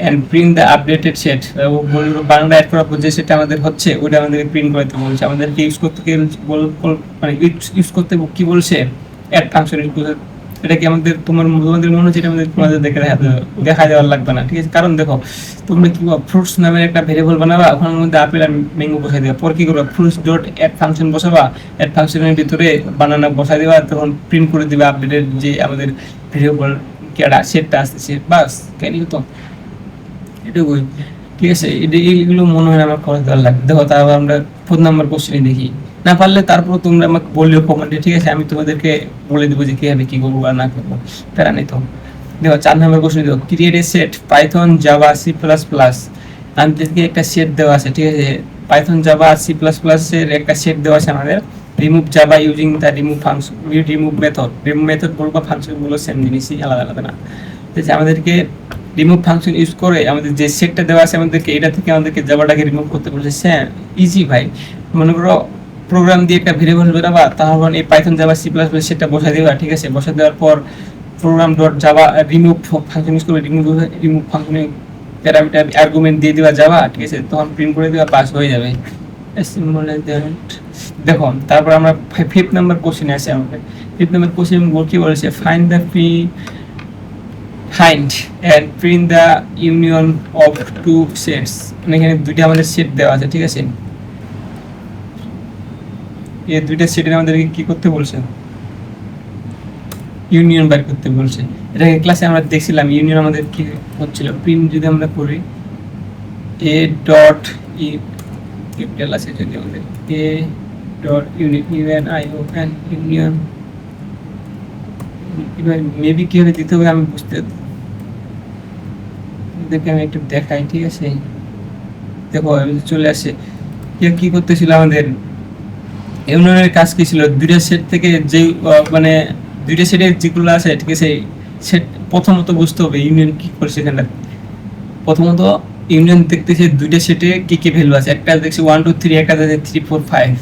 [SPEAKER 1] and print the updated set, banana add করার পর যে সেটা আমাদের হচ্ছে ওটা আমাদেরকে প্রিন্ট করতে বলছে। আমাদেরকে ইউজ করতে মানে ইউজ করতে কি বলছে, অ্যাড ফাংশন ইউজ করতে। এটা কি আমাদের তোমাদের মনে হচ্ছে এটা আমাদের তোমাদের দেখা দেওয়ার লাগবে না, ঠিক আছে, কারণ দেখো তোমরা কি ফ্রুটস নামের একটা ভেরিয়েবল বানাবা, ওখানের মধ্যে আপেল আর ম্যাঙ্গো বসাই দেবা, পর কি করবা ফ্রুটস ডট অ্যাড ফাংশন বসাবা, অ্যাড ফাংশনের ভিতরে বানানা বসাই দেবা, তখন প্রিন্ট করে দিবা আপডেটেড যে আমাদের ভেরিয়েবল কেডা সেটটা আসছে, বাস কেন তো এটুকুই, ঠিক আছে। এইগুলো মনে হয় আমার করে দেওয়ার লাগবে। দেখো তারপর আমরা 4 নাম্বার কোশ্চেনে দেখি, না পারলে তারপর তোমরা আমাকে বললেও কমেন্টে, ঠিক আছে, আমি তোমাদেরকে বলে দেবো যে কিভাবে কি করবো আর না করবো, প্যারা নেই তো। দেখো 4 নাম্বার কোশ্চেন, দেখো create a set Python Java C plus plus, আমাদেরকে একটা সেট দেওয়া আছে, ঠিক আছে, Python Java C plus plus এর একটা সেট দেওয়া আছে আমাদের। Remove Java using the remove function, remove method বলবো, ফাংশন বলবো, সেম জিনিসই, আলাদা আলাদা না। ঠিক আছে, আমাদেরকে রিমুভ ফাংশন ইউজ করে আমাদের যে সেটটা দেওয়া আছে আমাদেরকে এটা থেকে আমাদেরকে জাভাটাকে রিমুভ করতে বলছে। স্যার ইজি ভাই, মনে করো প্রোগ্রাম দিয়ে একটা ভেরিয়েবল বেরাবা, তাহলে এই Python Java C plus plus সেটটা বসাই দেবা, ঠিক আছে, বসাই দেওয়ার পর program dot Java remove function use করে রিমুভ ফাংশনে প্যারামিটার আর্গুমেন্ট দিয়ে দেওয়া যাবা, ঠিক আছে, তখন প্রিন্ট করে দেওয়া, পাস হয়ে যাবে। দেখো তারপর আমরা 5th নাম্বার কোশ্চেনে আসি। আমাদের 5th নাম্বার কোশ্চেন কি বলেছে, find the and print the union of two sets, মানে এখানে দুইটা আমাদের সেট দেওয়া আছে, ঠিক আছে, এই দুইটা সেটের আমাদেরকে কি করতে বলছে, ইউনিয়ন বের করতে বলছে। এটা ক্লাসে আমরা দেখছিলাম ইউনিয়ন আমাদের কি হচ্ছিল, প্রিন্ট যদি আমরা করি a ডট ই ক্যাপিটাল আছে, যদি আমাদের a ডট ইউনিয়ন মেবি কি হবে দিতে হবে, আমি বুঝতে দেখে আমি একটু দেখাই, ঠিক আছে। দেখো চলে আসে কি করতেছিল আমাদের ইউনিয়নের কাজ কি ছিল, দুইটা সেট থেকে যে মানে দুইটা সেটের যেগুলো আছে, ঠিক আছে, সেট প্রথমত বুঝতে হবে ইউনিয়ন কি করছে এখানে। প্রথমত ইউনিয়ন দেখতেছে দুইটা সেটে কি কি ভ্যালু আছে, একটা দেখছি 1 2 3, একটা দেখছে 3 4 5,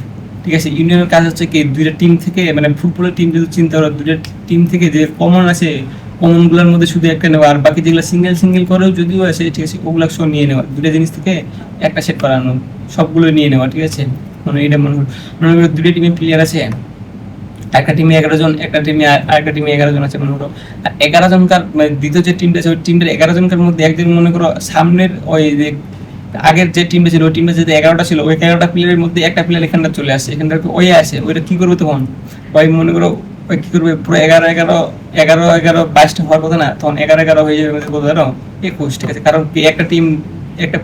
[SPEAKER 1] ঠিক আছে। ইউনিয়নের কাজ হচ্ছে কি দুইটা টিম থেকে, মানে ফুটবলের টিম যদি চিন্তা করো, দুইটা টিম থেকে যে কমন আছে কমনগুলোর মধ্যে শুধু একটা নেওয়া, আর বাকি যেগুলো সিঙ্গেল করেও যদিও আছে, ঠিক আছে, ওগুলো সব নিয়ে নেওয়া, দুটো জিনিস থেকে একটা সেট করানো, সবগুলো নিয়ে নেওয়া, ঠিক আছে। মানে এটা মনে করো দুটো টিমে প্লেয়ার আছে, একটা টিমে 11 জন, একটা টিমে আরেকটা টিমে 11 জন আছে মনে করো, আর 11 জনকার মানে দ্বিতীয় যে টিমটা আছে ওই টিমটার 11 জনকার মধ্যে একজন মনে করো সামনের ওই যে আগের যে টিমটা ছিল ওই টিমটা যদি 11টা ছিল, ওই 11টা প্লেয়ারের মধ্যে একটা প্লেয়ার এখানটা চলে আসে, এখানটা ওই আসে, ওইটা কি করবে তখন, ওই মনে করো ওই কি করবে পুরো 11 22টা হওয়ার কথা না, তখন 11 হয়ে যাবে কত ধরো 21, ঠিক আছে, কারণ কি একটা টিম একটা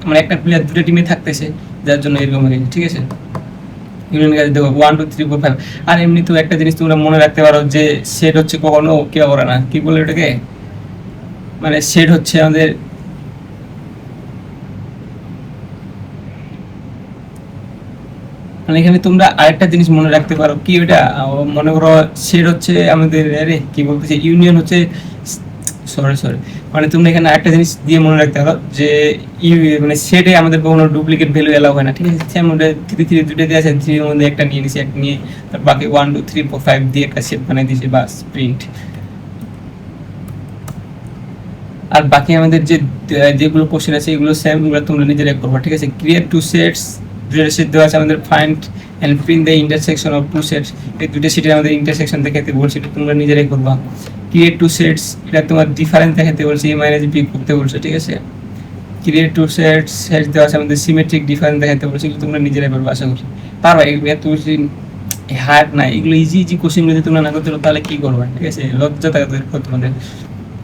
[SPEAKER 1] মানে একটা প্লেয়ার দুটো টিমে থাকতেছে, যার জন্য এরকম হয়ে গেছে, ঠিক আছে। ইউনিয়ন কাজ দেখো 1 2 3 4 5। আর এমনি তো একটা জিনিস তোমরা মনে রাখতে পারো যে সেট হচ্ছে কখনো কি করে না, কি বলে এটাকে, মানে সেট হচ্ছে আমাদের মানে এখানে তোমরা আরেকটা জিনিস মনে রাখতে পারো কি, ওটা মনে করো সেট হচ্ছে আমাদের, আরে কি বলতেছি, ইউনিয়ন হচ্ছে সরি মানে তোমরা এখানে একটা জিনিস দিয়ে মনে রাখতে পারো যে মানে সেটে আমাদের কোনো ডুপ্লিকেট ভ্যালু এলাও হয় না, ঠিক আছে। যেমন 3 3 দুটো দিয়ে আছে, 3 এর মধ্যে একটা নিয়ে নিছি, একটা নিয়ে তার বাকি 1 2 3 4 5 দিয়ে একটা সেট বানিয়ে দিয়েছি, বাস প্রিন্ট। আর বাকি আমাদের যেগুলো কোশ্চেন আছে এগুলো সেম, এগুলো তোমরা নিজেরাই করবে, ঠিক আছে। ক্রিয়েট টু সেটস, দুটো সেট দেওয়া আছে আমাদের, find and print the intersection of two sets, এই দুটো সেটের আমাদের ইন্টারসেকশন দেখাতে বলছি, এটা তোমরা নিজেরাই করবা। ক্রিয়েট টু সেটস, এটা তোমার ডিফারেন্স দেখাতে বলছি, এ মাইনাস বি করতে বলছে, ঠিক আছে। ক্রিয়েট টু সেটস দেওয়া আছে আমাদের, সিমেট্রিক ডিফারেন্স দেখাতে বলছি, তোমরা নিজেরাই পারবে, আশা করি পারবা, এত বেশি হার্ড না, এগুলো ইজি ইজি কোশ্চেন যদি তোমরা না করতে পারো তাহলে কি করবে, ঠিক আছে? লজ্জা থাকা তোমাদের।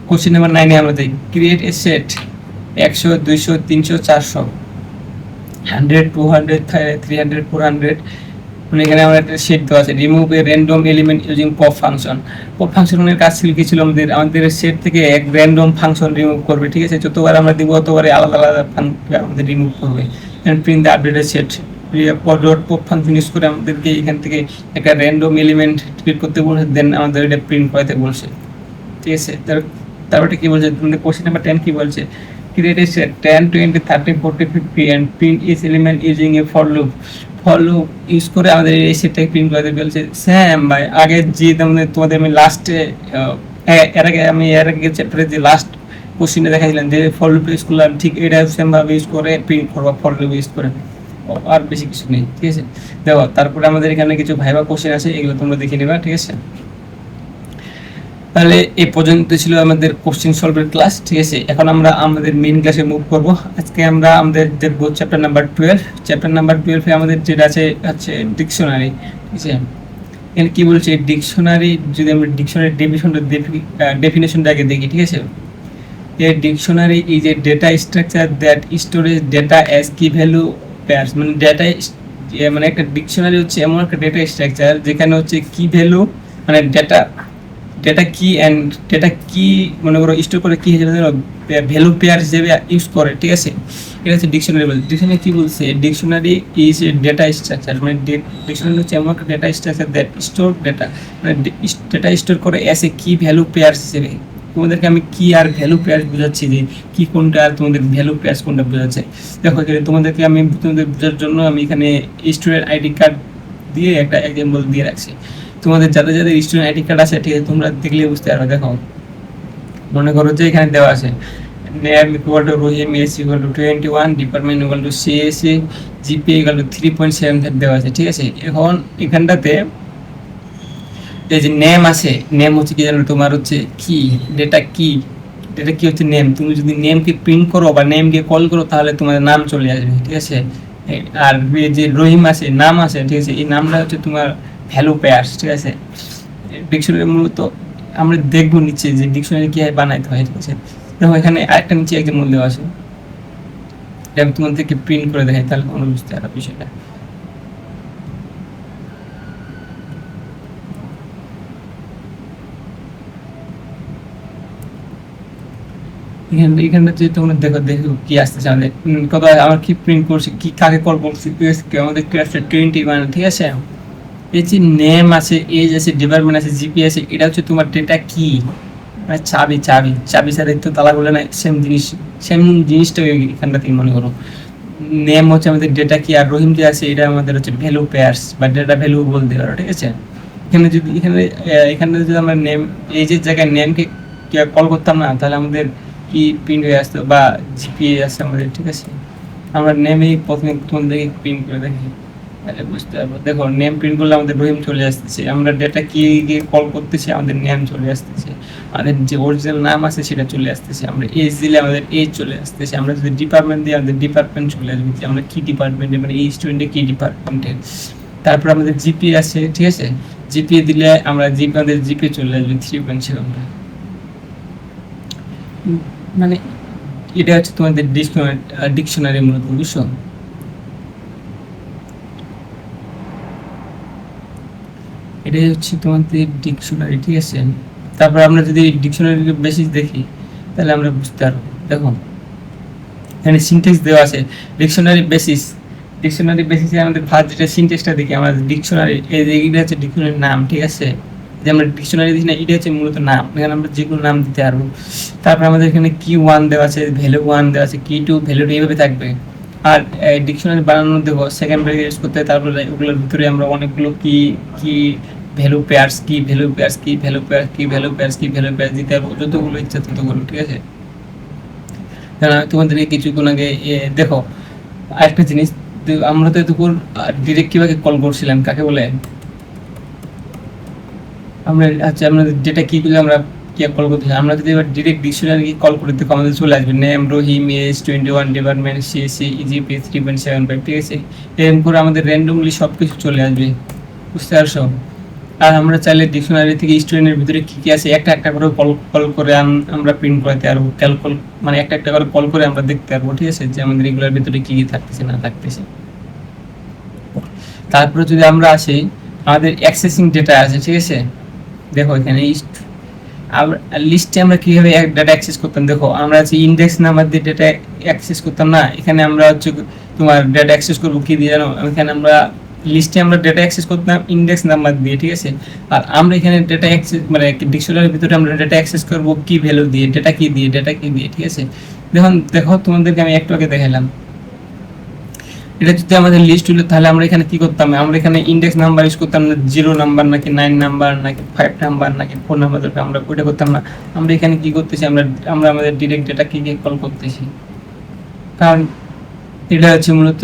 [SPEAKER 1] কোশ্চেন নাম্বার 9 আমরা দেখি, ক্রিয়েট এ সেট 100 200 300 400 100 200 300 400। মানে এখানে আমরা একটা সেট দেওয়া আছে, রিমুভ এ random element using pop function. Pop ফাংশনের কাজ ছিল কি ছিল, আমাদের সেট থেকে এক র্যান্ডম ফাংশন রিমুভ করবে, ঠিক আছে? যতবার আমরা দিব ততবারে আলাদা আলাদা আমাদের রিমুভ করবে। And print the updated set. Dot pop function use করে আমাদেরকে এখান থেকে একটা র্যান্ডম এলিমেন্ট ক্রিয়েট করতে বলছে, দেন আমাদের এটা প্রিন্ট করাতে বলছে, ঠিক আছে? তারপরে কি বলছে তোমাদের কোশ্চেন নাম্বার 10 কি বলছে, create a set 10 20 30 40 50 and print each element using a for loop. For loop use করে আমাদের এই সেটটাকে প্রিন্ট করতে বলছে। সেম ভাই, আগে যে তোমাদের আমি লাস্টে এর আগে চ্যাপ্টারে যে লাস্ট কোশ্চেনে দেখাইছিলাম যে ফর লুপ ইউজ করলাম, ঠিক এটা সেম ভাবে ইউজ করে প্রিন্ট করবা ফর লুপ ইউজ করে, আর বেশি কিছু নেই, ঠিক আছে? দেখো তারপরে আমাদের এখানে কিছু ভাইবা কোশ্চেন আছে, এগুলো তোমরা দেখে নেবা, ঠিক আছে? তাহলে এই পর্যন্ত ছিল আমাদের কোশ্চেন সলভের ক্লাস, ঠিক আছে? এখন আমরা আমাদের মেইন ক্লাসে মুভ করব। আজকে আমরা আমাদের দেখবো চ্যাপ্টার নাম্বার 12। চ্যাপ্টার নাম্বার 12 এ আমাদের যেটা আছে হচ্ছে ডিকশনারি, ঠিক আছে? এখানে কি বলছে, ডিকশনারি যদি আমরা ডিকশনারি ডেফিনেশনটা আগে দেখি, ঠিক আছে? A dictionary is a data structure that stores data as key value pairs। মানে ডেটা মানে একটা ডিকশনারি হচ্ছে এমন একটা ডেটা স্ট্রাকচার যেখানে হচ্ছে কি ভ্যালু, মানে ডেটা কি অ্যান্ড ডেটা কি মনে করো স্টোর করে কি ভ্যালু পেয়ার হিসেবে ইউজ করে, ঠিক আছে? এটা হচ্ছে ডিকশনারি বলছে। ডিকশনারি কি বলছে, dictionary is a data structure, মানে ডিকশনারি হচ্ছে এমন একটা data structure that store data, মানে ডেটা স্টোর করে অ্যাজ এ কি ভ্যালু পেয়ার হিসেবে। তোমাদেরকে আমি কি আর ভ্যালু পেয়ার বোঝাচ্ছি, যে কি কোনটা আর তোমাদের ভ্যালু পেয়ার কোনটা বোঝাচ্ছে। দেখো এখানে তোমাদেরকে আমি তোমাদের বোঝার জন্য আমি এখানে স্টুডেন্ট আইডি কার্ড দিয়ে একটা এক্সাম্পল দিয়ে রাখছি। তোমাদের যাদের যাদের স্টুডেন্ট আইডি কার্ড আছে, ঠিক আছে, তোমরা দেখলে বুঝতে পারবে। দেখো মনে করো যে এখানে দেওয়া আছে name equal to Rahim, S equal to 21, department equal to CSC, GPA equal to 3.7 দেওয়া আছে, ঠিক আছে? এখন এখানটাতে এই যে নেম আছে, নেম হচ্ছে কি জানো, তোমার হচ্ছে কি ডেটা কি, ডেটা কি হচ্ছে নেম। তুমি যদি নেমকে প্রিন্ট করো বা নেমকে কল করো তাহলে তোমাদের নাম চলে আসবে, ঠিক আছে? আর যে রহিম আছে, নাম আছে, ঠিক আছে, এই নামটা হচ্ছে তোমার ভ্যালু পেয়ার্স, ঠিক আছে? ডিকশনারি মূলত আমরা দেখবো নিচে যে ডিকশনারি কিভাবে বানাইতে হয়, ঠিক আছে? দেখো এখানে আরেকটা নিচে একজন মূল্য আছে, এটা আমি তোমাদেরকে প্রিন্ট করে দেখাই তাহলে তোমরা বুঝতে পারবে বিষয়টা। এখানটা যে তোমরা দেখো কি আসতেছে আমাদের, কত আমার কি প্রিন্ট করছি, কি কাকে কল করছি, আমাদের ক্লাসটা 21, ঠিক আছে? এই যে নেম আছে, এজ আছে, ডিপার্টমেন্ট আছে, জিপি আছে, এটা হচ্ছে তোমার ডেটা কি, মানে চাবি চাবি চাবি ছাড়া তো তালা বলে না, সেম জিনিসটা এখানটা থেকে মনে করো। নেম হচ্ছে আমাদের ডেটা কি, আর রহিম যে আছে এটা আমাদের হচ্ছে ভ্যালু পেয়ার্স বা ডেটা ভ্যালু বলতে পারো, ঠিক আছে? এখানে যদি এখানে যদি আমরা নেম এজের জায়গায় নেমকে কল করতাম না, তাহলে আমাদের কি প্রিন্ট হয়ে আসতো বা জিপিএ আসছে আমাদের, ঠিক আছে? আমরা নেমেই প্রথমে তোমাদেরকে প্রিন্ট করে দেখি, তাহলে বুঝতে পারবো। দেখো নেম প্রিন্ট করলে আমাদের রহিম চলে আসতেছে, আমরা ডেটা কি গিয়ে কল করতেছি আমাদের নেম চলে আসতেছে, আমাদের যে অরিজিনাল নাম আছে সেটা চলে আসতেছে, আমরা এজ দিলে আমাদের এজ চলে আসতেছে, আমরা যদি ডিপার্টমেন্ট দিই আমাদের ডিপার্টমেন্ট চলে আসবে, যে আমরা কি ডিপার্টমেন্টে, মানে এই স্টুডেন্টে কি ডিপার্টমেন্টে। তারপর আমাদের জিপি আছে, ঠিক আছে? জিপিএ দিলে আমরা আমাদের জিপিএ চলে আসবে 3.7। মানে এটা হচ্ছে তোমাদের ডিকশনারি মূলত, বুঝছো? এটাই হচ্ছে তোমাদের ডিকশনারি, ঠিক আছে? তারপর আমরা যদি ডিকশনারির বেসিস দেখি তাহলে আমরা বুঝতে পারবো। দেখো এখানে সিনট্যাক্স দেওয়া আছে, ডিকশনারি বেসিসে আমাদের ফার্স্ট যেটা সিনট্যাক্সটা দেখি, আমাদের ডিকশনারি এইটা হচ্ছে ডিকশনারির নাম, ঠিক আছে? যে আমরা ডিকশনারি দিচ্ছি না, এটা হচ্ছে মূলত নাম, এখানে আমরা যে কোনো নাম দিতে পারবো। তারপর আমাদের এখানে কি 1 দেওয়া আছে, ভ্যালু 1 দেওয়া আছে, কি 2, ভ্যালু 2 এইভাবে থাকবে। আর ডিকশনারি বানানোর দেখো সেকেন্ড ব্রেক ইউজ করতে হয়, তারপরে ওগুলোর ভিতরে আমরা অনেকগুলো কি কি ভ্যালু পেয়ার্স কি ভ্যালু পেয়ার্স কি ভ্যালু পেয়ার্স কি ভ্যালু পেয়ার্স কি ভ্যালু পেয়ার্স দিতে পারবো, যতগুলো ইচ্ছা ততগুলো, ঠিক আছে? কারণ আমি তোমাদেরকে কিছুক্ষণ আগে দেখো আরেকটা জিনিস, আমরা তো এতক্ষণ ডিরেক্ট কিভাবে কল করছিলাম, কাকে বলে আমরা, আচ্ছা আমরা যেটা কি করে আমরা কি কল করতে, আমরা যদি এবার ডিরেক্ট ডিকশনারি কল করে দেখো আমাদের চলে আসবে নেম রহিম, এজ 21, ডিপার্টমেন্ট সিএসসি, ইজিপি 3.75, ঠিক আছে? এরকম করে আমাদের র্যান্ডমলি সব কিছু চলে আসবে, বুঝতে পারছো? আর আমরা চাইলে ডিকশনারি থেকে স্টুডেন্টের ভিতরে কি কি আছে একটা একটা করে কল কল করে আমরা প্রিন্ট করাতে পারবো, ক্যালকুল মানে একটা একটা করে কল করে আমরা দেখতে পারবো, ঠিক আছে, যে আমাদের এগুলোর ভিতরে কি কি থাকতেছে না থাকতেছে। তারপরে যদি আমরা আসি আমাদের অ্যাক্সেসিং ডেটা আছে, ঠিক আছে, দেখো এখানে লিস্টে আমরা কিভাবে ডাটা অ্যাক্সেস করতাম। দেখো আমরা হচ্ছে ইন্ডেক্স নাম্বার দিয়ে ডেটা অ্যাক্সেস করতাম না, এখানে আমরা হচ্ছে তোমার ডেটা অ্যাক্সেস করবো কি দিয়ে জানো, এখানে আমরা লিস্টে আমরা ডেটা অ্যাক্সেস করতাম ইন্ডেক্স নাম্বার দিয়ে, ঠিক আছে। আর আমরা এখানে ডেটা অ্যাক্সেস মানে ডিকশনারির ভিতরে আমরা ডেটা অ্যাক্সেস করবো কি ভ্যালু দিয়ে, ডেটা কি দিয়ে, ঠিক আছে। দেখো তোমাদেরকে আমি একটু আগে দেখালাম, এটা যদি আমাদের লিস্ট হলো তাহলে আমরা এখানে কি করতাম, আমরা এখানে ইন্ডেক্স নাম্বার ইউজ করতাম না, 0 নাম্বার নাকি 9 নাম্বার নাকি 5 নাম্বার নাকি 4 নাম্বার, আমরা ওইটা করতাম না। আমরা এখানে কি করতেছি, আমরা আমরা আমাদের ডিরেক্ট ডেটা কি কল করতেছি, কারণ এটা হচ্ছে মূলত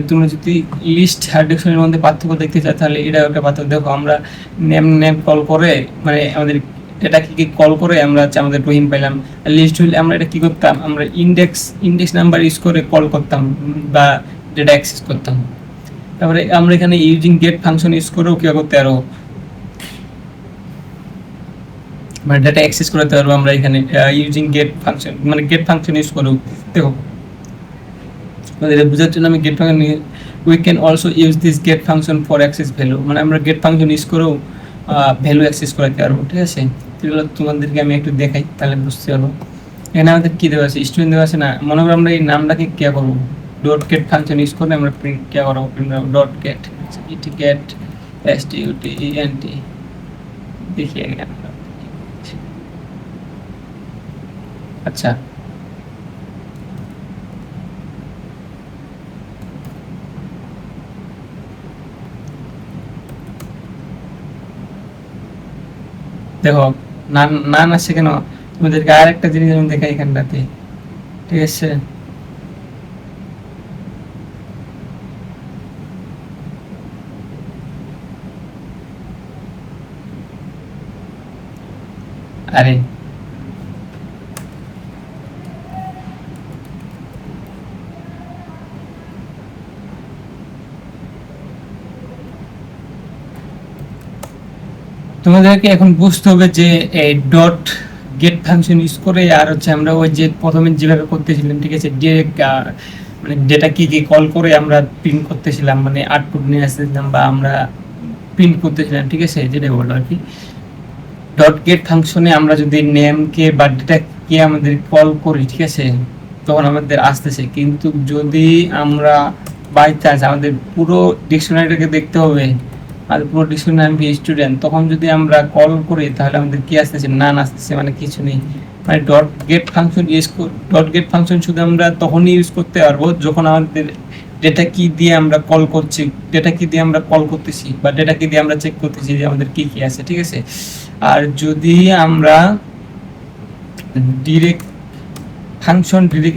[SPEAKER 1] তুমি যদি লিস্ট আর ডিকশনারির মধ্যে পার্থক্য দেখতে চাও তাহলে এটা একটা পার্থক্য। দেখো আমরা নেম কল করে মানে আমাদের ডেটা কি কল করে আমরা হচ্ছে আমাদের রহিম পাইলাম। লিস্ট হলে আমরা এটা কি করতাম, আমরা ইন্ডেক্স নাম্বার ইউজ করে কল করতাম বা ডেটা অ্যাক্সেস করতাম। তারপরে আমরা এখানে ইউজিং গেট ফাংশন ইউজ করেও কি করতে পারবো, মানে ডেটা অ্যাক্সেস করতে পারবো আমরা এখানে ইউজিং গেট ফাংশন, মানে গেট ফাংশন ইউজ করেও। দেখো এটা বোঝার জন্য আমি get function, we can also use this get function for access value, মানে আমরা গেট ফাংশন ইউজ করেও ভ্যালু অ্যাক্সেস করাতে পারবো, ঠিক আছে। এগুলো তোমাদেরকে আমি একটু দেখাই তাহলে বুঝতে পারবো। এখানে আমাদের কি দেওয়া আছে, স্টুডেন্ট দেওয়া আছে না, মনে করো আমরা এই নামটাকে কে করবো, ডট গেট ফাংশন ইউজ করে আমরা প্রিন্ট কে করবো, ডট গেট ইটি গেট STUDENT দেখি এখানে। আচ্ছা দেখো নান আসছে কেন, তোমাদেরকে আর একটা জিনিস আমি দেখাই এখানটাতে, ঠিক আছে। আরে তোমাদেরকে এখন বুঝতে হবে যে এই ডট গেট ফাংশন ইউজ করে আর হচ্ছে আমরা ওই যে প্রথমে যেভাবে করতেছিলাম, ঠিক আছে, ডিরেক্ট মানে ডেটা কি কল করে আমরা প্রিন্ট করতেছিলাম, মানে আউটপুট নিয়ে আসতেছিলাম বা আমরা প্রিন্ট করতেছিলাম, ঠিক আছে, যেটা বলো আর কি। ডট গেট ফাংশনে আমরা যদি নেমকে বা ডেটাকে আমাদের কল করি, ঠিক আছে, তখন আমাদের আসতেছে। কিন্তু যদি আমরা বাই চান্স আমাদের পুরো ডিকশনারিটাকে দেখতে হবে, আর পুরো ডিকশনারি স্টুডেন্ট, তখন যদি আমরা কল করি তাহলে আমাদের কি আসতেছে, নান আসতেছে, মানে কিছু নেই। মানে ডট গেট ফাংশন শুধু আমরা তখনই ইউজ করতে পারবো যখন আমাদের ডেটা কি দিয়ে আমরা কল করছি, ডেটা কি দিয়ে আমরা কল করতেছি বা ডেটা কি দিয়ে আমরা চেক করতেছি যে আমাদের কি কি আছে, ঠিক আছে। আর যদি আমরা ডিরেক্ট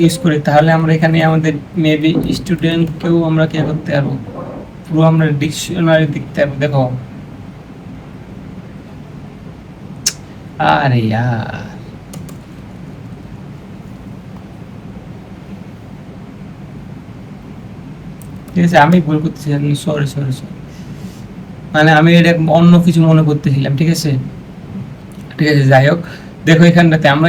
[SPEAKER 1] ইউজ করি তাহলে আমরা এখানে আমাদের মেবি স্টুডেন্টকেও আমরা কি করতে পারবো, পুরো আমরা ডিকশনারি দেখতে পারবো। দেখো আরে यार ঠিক আছে, আমি ভুল করতেছিলাম, সরি, মানে আমি এটা অন্য কিছু মনে করতেছিলাম, ঠিক আছে। যাই হোক, দেখো এখানটাতে আমরা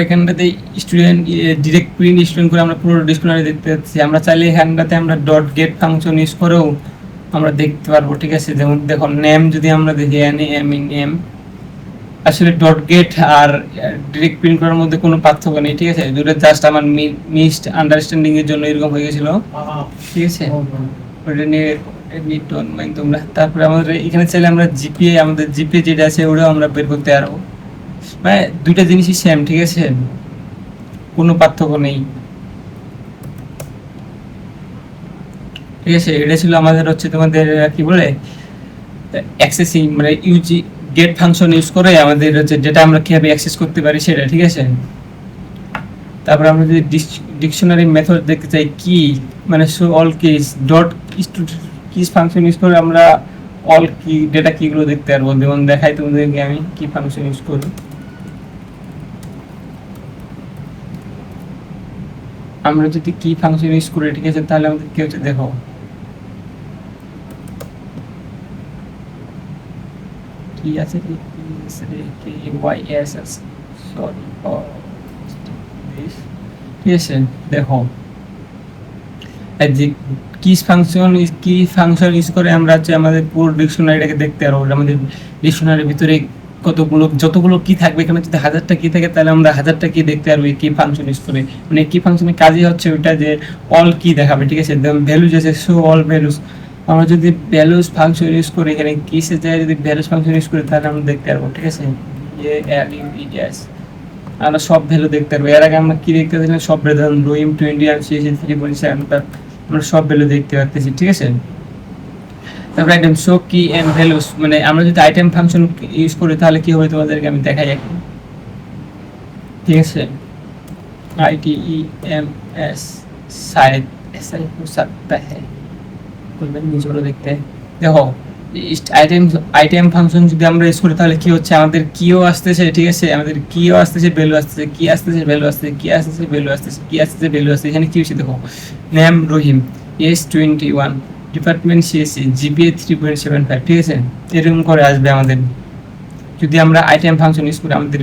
[SPEAKER 1] স্টুডেন্ট ডিরেক্ট প্রিন্ট স্টুডেন্ট করে আমরা পুরো ডিকশনারি দেখতে পাচ্ছি। আমরা চাইলে এখানটাতে আমরা ডট গেট ফাংশন ইউজ করেও আমরা দেখতে পারবো, ঠিক আছে। যেমন দেখো নেম যদি আমরা দেখি নেম, আসলে ডট গেট আর ডিরেক্ট প্রিন্ট করার মধ্যে কোনো পার্থক্য নেই, ঠিক আছে। দুটো জাস্ট আমার মিসড আন্ডারস্ট্যান্ডিং এর জন্য এরকম হয়ে গেছিল, ঠিক আছে। ওটা নিয়ে ডোন্ট মাইন্ড তোমরা। তারপরে আমাদের এখানে চাইলে আমরা আমাদের জিপিএ যেটা আছে ওটাও আমরা বের করতে পারবো, মানে দুইটা জিনিসই সেম, ঠিক আছে, কোনো পার্থক্য নেই, ঠিক আছে। এটা ছিল আমাদের হচ্ছে তোমাদের কি বলে অ্যাক্সেসিং, মানে গেট ফাংশন ইউজ করে আমাদের হচ্ছে যেটা আমরা কিভাবে অ্যাক্সেস করতে পারি সেটা, ঠিক আছে। তারপরে আমরা যদি ডিকশনারি মেথড দেখতে চাই কি, মানে show all kiss dot kiss function use করে আমরা অল কি ডেটা কিগুলো দেখতে পারবো। যেমন দেখাই তোমাদেরকে আমি কি ফাংশন ইউজ করি। আমরা যদি কি ফাংশন ইউজ করি, ঠিক আছে, তাহলে আমাদের কি হচ্ছে দেখো কি আছে কে ওয়াই এস আছে, সরি ঠিক আছে। দেখো এই যে কি ফাংশন ইউজ করে আমরা হচ্ছে আমাদের পুরো ডিকশনারিটাকে দেখতে পারবো। আমাদের ডিকশনারির ভিতরে যতগুলো কি থাকবে, এখানে যদি 1000টা কি থাকে তাহলে আমরা 1000টা কি দেখতে পারবো কি ফাংশন ইউজ করে। মানে কি ফাংশনের কাজই হচ্ছে ওইটা যে অল কি দেখাবে, ঠিক আছে। ভ্যালুজ আছে, শো অল ভ্যালুজ। আমরা যদি ভ্যালুজ ফাংশন ইউজ করি, এখানে কিসের জায়গায় যদি ভ্যালুজ ফাংশন ইউজ করি তাহলে আমরা দেখতে পারবো, ঠিক আছে। আমরা সব ভ্যালু দেখতে পারবো। এর আগে আমরা কি দেখতে পাচ্ছিলাম, সব ভ্যালু, রহিম 20 আর 3.7, আমরা সব ভ্যালু দেখতে পাচ্ছি, ঠিক আছে। তারপর আইটেম শো কি এন্ড ভ্যালুস, মানে আমরা যদি আইটেম ফাংশন ইউজ করি তাহলে কি হবে তোমাদেরকে আমি দেখাই এখন, ঠিক আছে। ITEMS शायद ऐसा ही हो सकता है, বলবেন নিজেও দেখতে। দেখো আইটেম ফাংশন যদি আমরা ইউজ করি তাহলে কি হচ্ছে, আমাদের কিও আসতেছে, ঠিক আছে। আমাদের কিও আসতেছে, ভ্যালু আসতেছে, কি আসতেছে, ভ্যালু আসতেছে, কি আসতেছে, ভ্যালু আসতেছে, কি আসতেছে, ভ্যালু আসতেছে। এখানে কি হচ্ছে দেখো, নেম রহিম, এজ 21, ডিপার্টমেন্ট সিএসসি, জিপিএ 3.75, ঠিক আছে। এরকম করে আসবে আমাদের যদি আমরা আইটেম ফাংশন ইউজ করি। আমাদের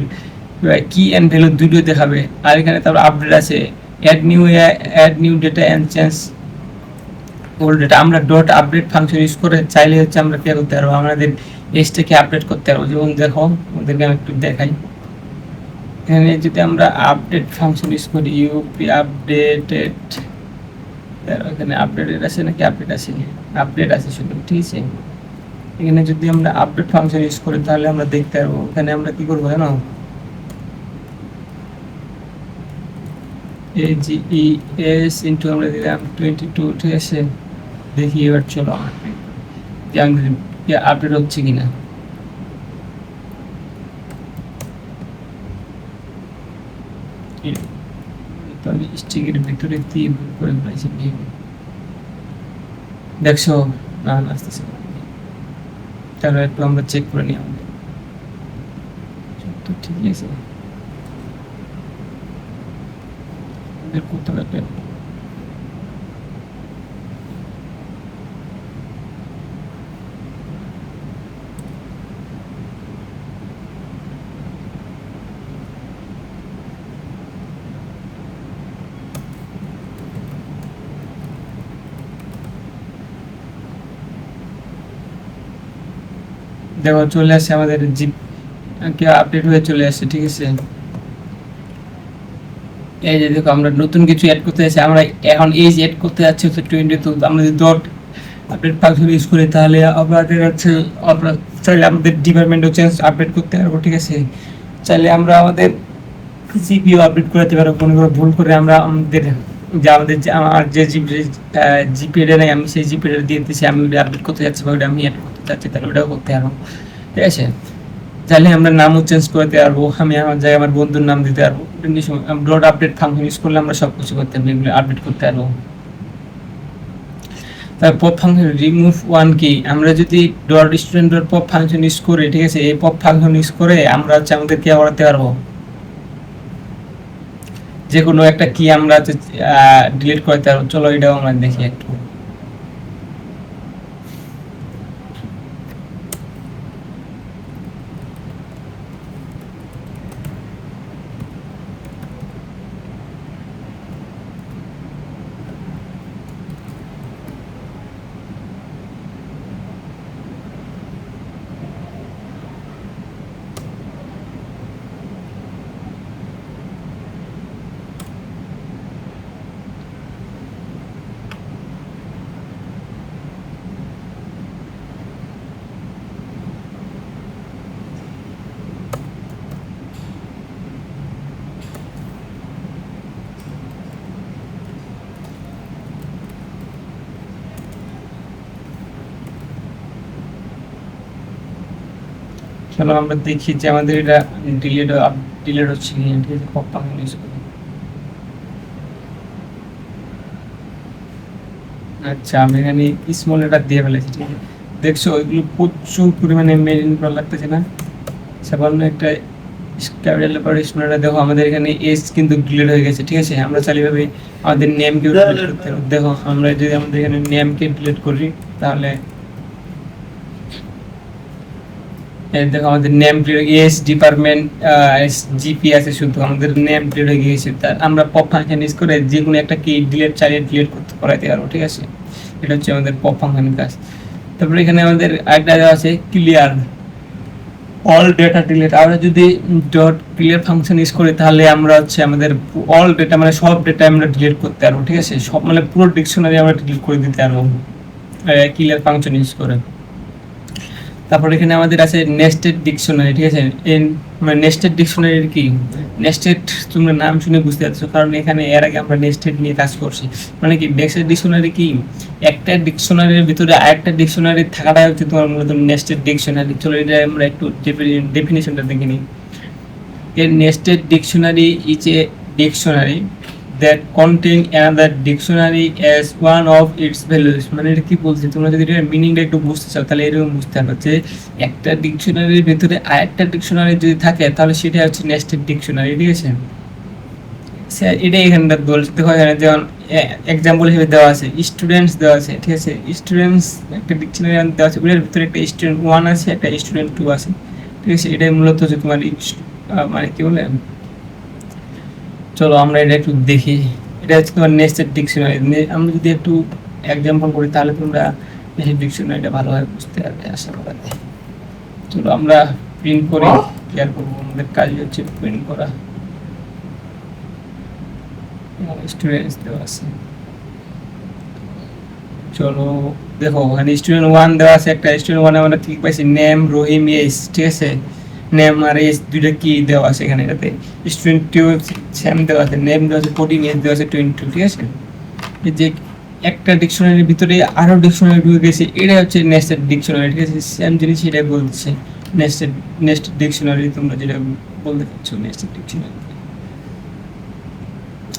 [SPEAKER 1] কি এন্ড ভ্যালু দুটো দেখাবে। আর এখানে তারপর আপডেট আছে, add new data and change old data. আমরা ডট আপডেট ফাংশন ইউজ করে চাইলে হচ্ছে আমরা কি করতে পারবো, আমাদের এজটাকে আপডেট করতে পারবো। যেমন দেখো ওদেরকে আমি একটু দেখাই, এখানে যদি আমরা আপডেট ফাংশন ইউজ করি, ইউপি আপডেটেড, এখানে আপডেটেড আছে নাকি আপডেট আছে, আপডেট আছে শুধু, ঠিক আছে। এখানে যদি আমরা আপডেট ফাংশন ইউজ করি তাহলে আমরা দেখতে পারবো। এখানে আমরা কি করবো জানো, AGES ইন্টু আমরা দিলাম 22, ঠিক আছে। দেখি এবার চলো আপডেট হচ্ছে কিনা। তো আমি স্টিকের ভিতরে দিয়ে করে ফেলেছি, দেখছো না আসতেছে, তাহলে একটু আমরা চেক করে নিই আমাদের তো ঠিকই আছে। কোথাও একটা দেখো চলে আসছে আমাদের জিপ কি আপডেট হয়ে চলে আসছে, ঠিক আছে। এই যে দেখো আমরা নতুন কিছু অ্যাড করতে যাচ্ছি, আমরা এখন এজ অ্যাড করতে যাচ্ছি হচ্ছে 22। আমরা যদি ডট আপডেট ফাংশন ইউজ করি তাহলে আমাদের হচ্ছে আমরা চাইলে আমাদের ডিপার্টমেন্টও চেঞ্জ আপডেট করতে পারবো, ঠিক আছে। চাইলে আমরা আমাদের জিপিও আপডেট করতে পারবো। কোনো কোনো ভুল করে আমরা আমাদের আমার যে জিপিটা নেই, আমি সেই জিপিটা দিয়ে দিচ্ছি, আমি ওটা আপডেট করতে যাচ্ছি বা ওটা আমি অ্যাড করতে চাচ্ছি, তাহলে ওটাও করতে পারবো, ঠিক আছে। চাইলে আমরা নামও চেঞ্জ করতে পারবো, আমি আমার জায়গায় আমার বন্ধুর নাম দিতে পারবো। ডট আপডেট ফাংশন ইউজ করলে আমরা সব কিছু করতে পারবো, এগুলো আপডেট করতে পারবো। তারপর পপ ফাংশন রিমুভ ওয়ান কি, আমরা যদি dot student dot pop function use করি, ঠিক আছে। এই পপ ফাংশন ইউজ করে আমরা হচ্ছে আমাদের কি করাতে পারবো, যে কোনো একটা কি আমরা ডিলিট করতে পারবো। চলো এটাও আমরা দেখি একটু। চলো আমরা দেখি যে আমাদের এটা ডিলিট হচ্ছে কি, ঠিক আছে। পপ ফাংশন ইউজ করি। আচ্ছা আমি এখানে স্মল লেটার দিয়ে ফেলেছি, ঠিক আছে। দেখছো ওইগুলো প্রচুর পরিমাণে মেরিন করা লাগতেছে না, সামান্য একটা ক্যাপিটাল লেটার স্মল লেটার। দেখো আমাদের এখানে এস কিন্তু ডিলিট হয়ে গেছে, ঠিক আছে। আমরা চাইলে ভাবে আমাদের নেমকে ডিলিট করতে হবে। দেখো আমরা যদি আমাদের এখানে নেমকে ডিলিট করি তাহলে দেখো আমাদের নেম এস ডিপার্টমেন্ট জিপি আছে, শুধু আমাদের নেম প্লেট হয়ে গিয়েছে। তার আমরা পপ ফাংশন ইউজ করে যে কোনো একটা কি ডিলিট চাইলে ডিলিট করতে করাইতে পারবো, ঠিক আছে। এটা হচ্ছে আমাদের পপ ফাংশন কাজ। তারপরে এখানে আমাদের আরেকটা দেওয়া আছে ক্লিয়ার অল ডেটা ডিলিট। আমরা যদি ডট ক্লিয়ার ফাংশন ইউজ করি তাহলে আমরা হচ্ছে আমাদের অল ডেটা মানে সব ডেটা আমরা ডিলিট করতে পারবো, ঠিক আছে। সব মানে পুরো ডিকশনারি আমরা ডিলিট করে দিতে পারবো ক্লিয়ার ফাংশন ইউজ করে। তারপর এখানে আমাদের আছে নেস্টেড ডিকশনারি, ঠিক আছে। মানে নেস্টেড ডিকশনারির কি, নেস্টেড তোমরা নাম শুনে বুঝতে পারছো, কারণ এখানে এর আগে আমরা নেস্টেড নিয়ে কাজ করছি। মানে কি নেস্টেড ডিকশনারি কি, একটা ডিকশনারির ভিতরে আরেকটা ডিকশনারি থাকাটাই হচ্ছে তোমার মূলত নেস্টেড ডিকশনারি। চলো এটা আমরা একটু ডেফিনিশনটা দেখে নিই। A nested dictionary is a dictionary that contain another dictionary as one of its values। মানে এটা কি বলছি, তোমরা যদি এটার মিনিংটা একটু বুঝতে চাও তাহলে এরকম বুঝতে পারবে যে একটা ডিকশনারির ভিতরে আরেকটা ডিকশনারি যদি থাকে তাহলে সেটা হচ্ছে নেস্টেড ডিকশনারি, ঠিক আছে। এটা এখানটা বলছে, দেখো এখানে যেমন এক্সাম্পল হিসেবে দেওয়া আছে স্টুডেন্টস দেওয়া আছে, ঠিক আছে। স্টুডেন্টস একটা ডিকশনারি দেওয়া আছে, ওটার ভিতরে একটা স্টুডেন্ট 1 আছে, একটা স্টুডেন্ট 2 আছে, ঠিক আছে। এটাই মূলত হচ্ছে তোমার মানে কি বলে, চলো আমরা এটা একটু দেখি। এটা হচ্ছে তোমার নেস্টেড ডিকশনারি। আমরা যদি একটু এক্সাম্পল করি তাহলে তোমরা নেস্টেড ডিকশনারিটা ভালোভাবে বুঝতে পারবে আশা করা যায়। চলো আমরা প্রিন্ট করি, কেয়ার করবো, আমাদের কাজ হচ্ছে প্রিন্ট করা। স্টুডেন্টস দেওয়া আছে, চলো দেখো এখানে স্টুডেন্ট 1 দেওয়া আছে, একটা স্টুডেন্ট 1 আমরা ঠিক পাইছি নেম রহিম এস, ঠিক আছে। নেম আর এস দুইটা কি দেওয়া আছে এখানে, এটাতে স্টুডেন্ট 2 স্যাম দেওয়া আছে, নেম দেওয়া আছে 14, এস দেওয়া আছে 22, ঠিক আছে। এই যে একটা ডিকশনারির ভিতরে আরো ডিকশনারি ঢুকে গেছে, এটা হচ্ছে নেস্টেড ডিকশনারি, ঠিক আছে। সেম জিনিস এটাই বলছে নেস্টেড ডিকশনারি, তোমরা যেটা বলতে চাচ্ছ নেস্টেড ডিকশনারি।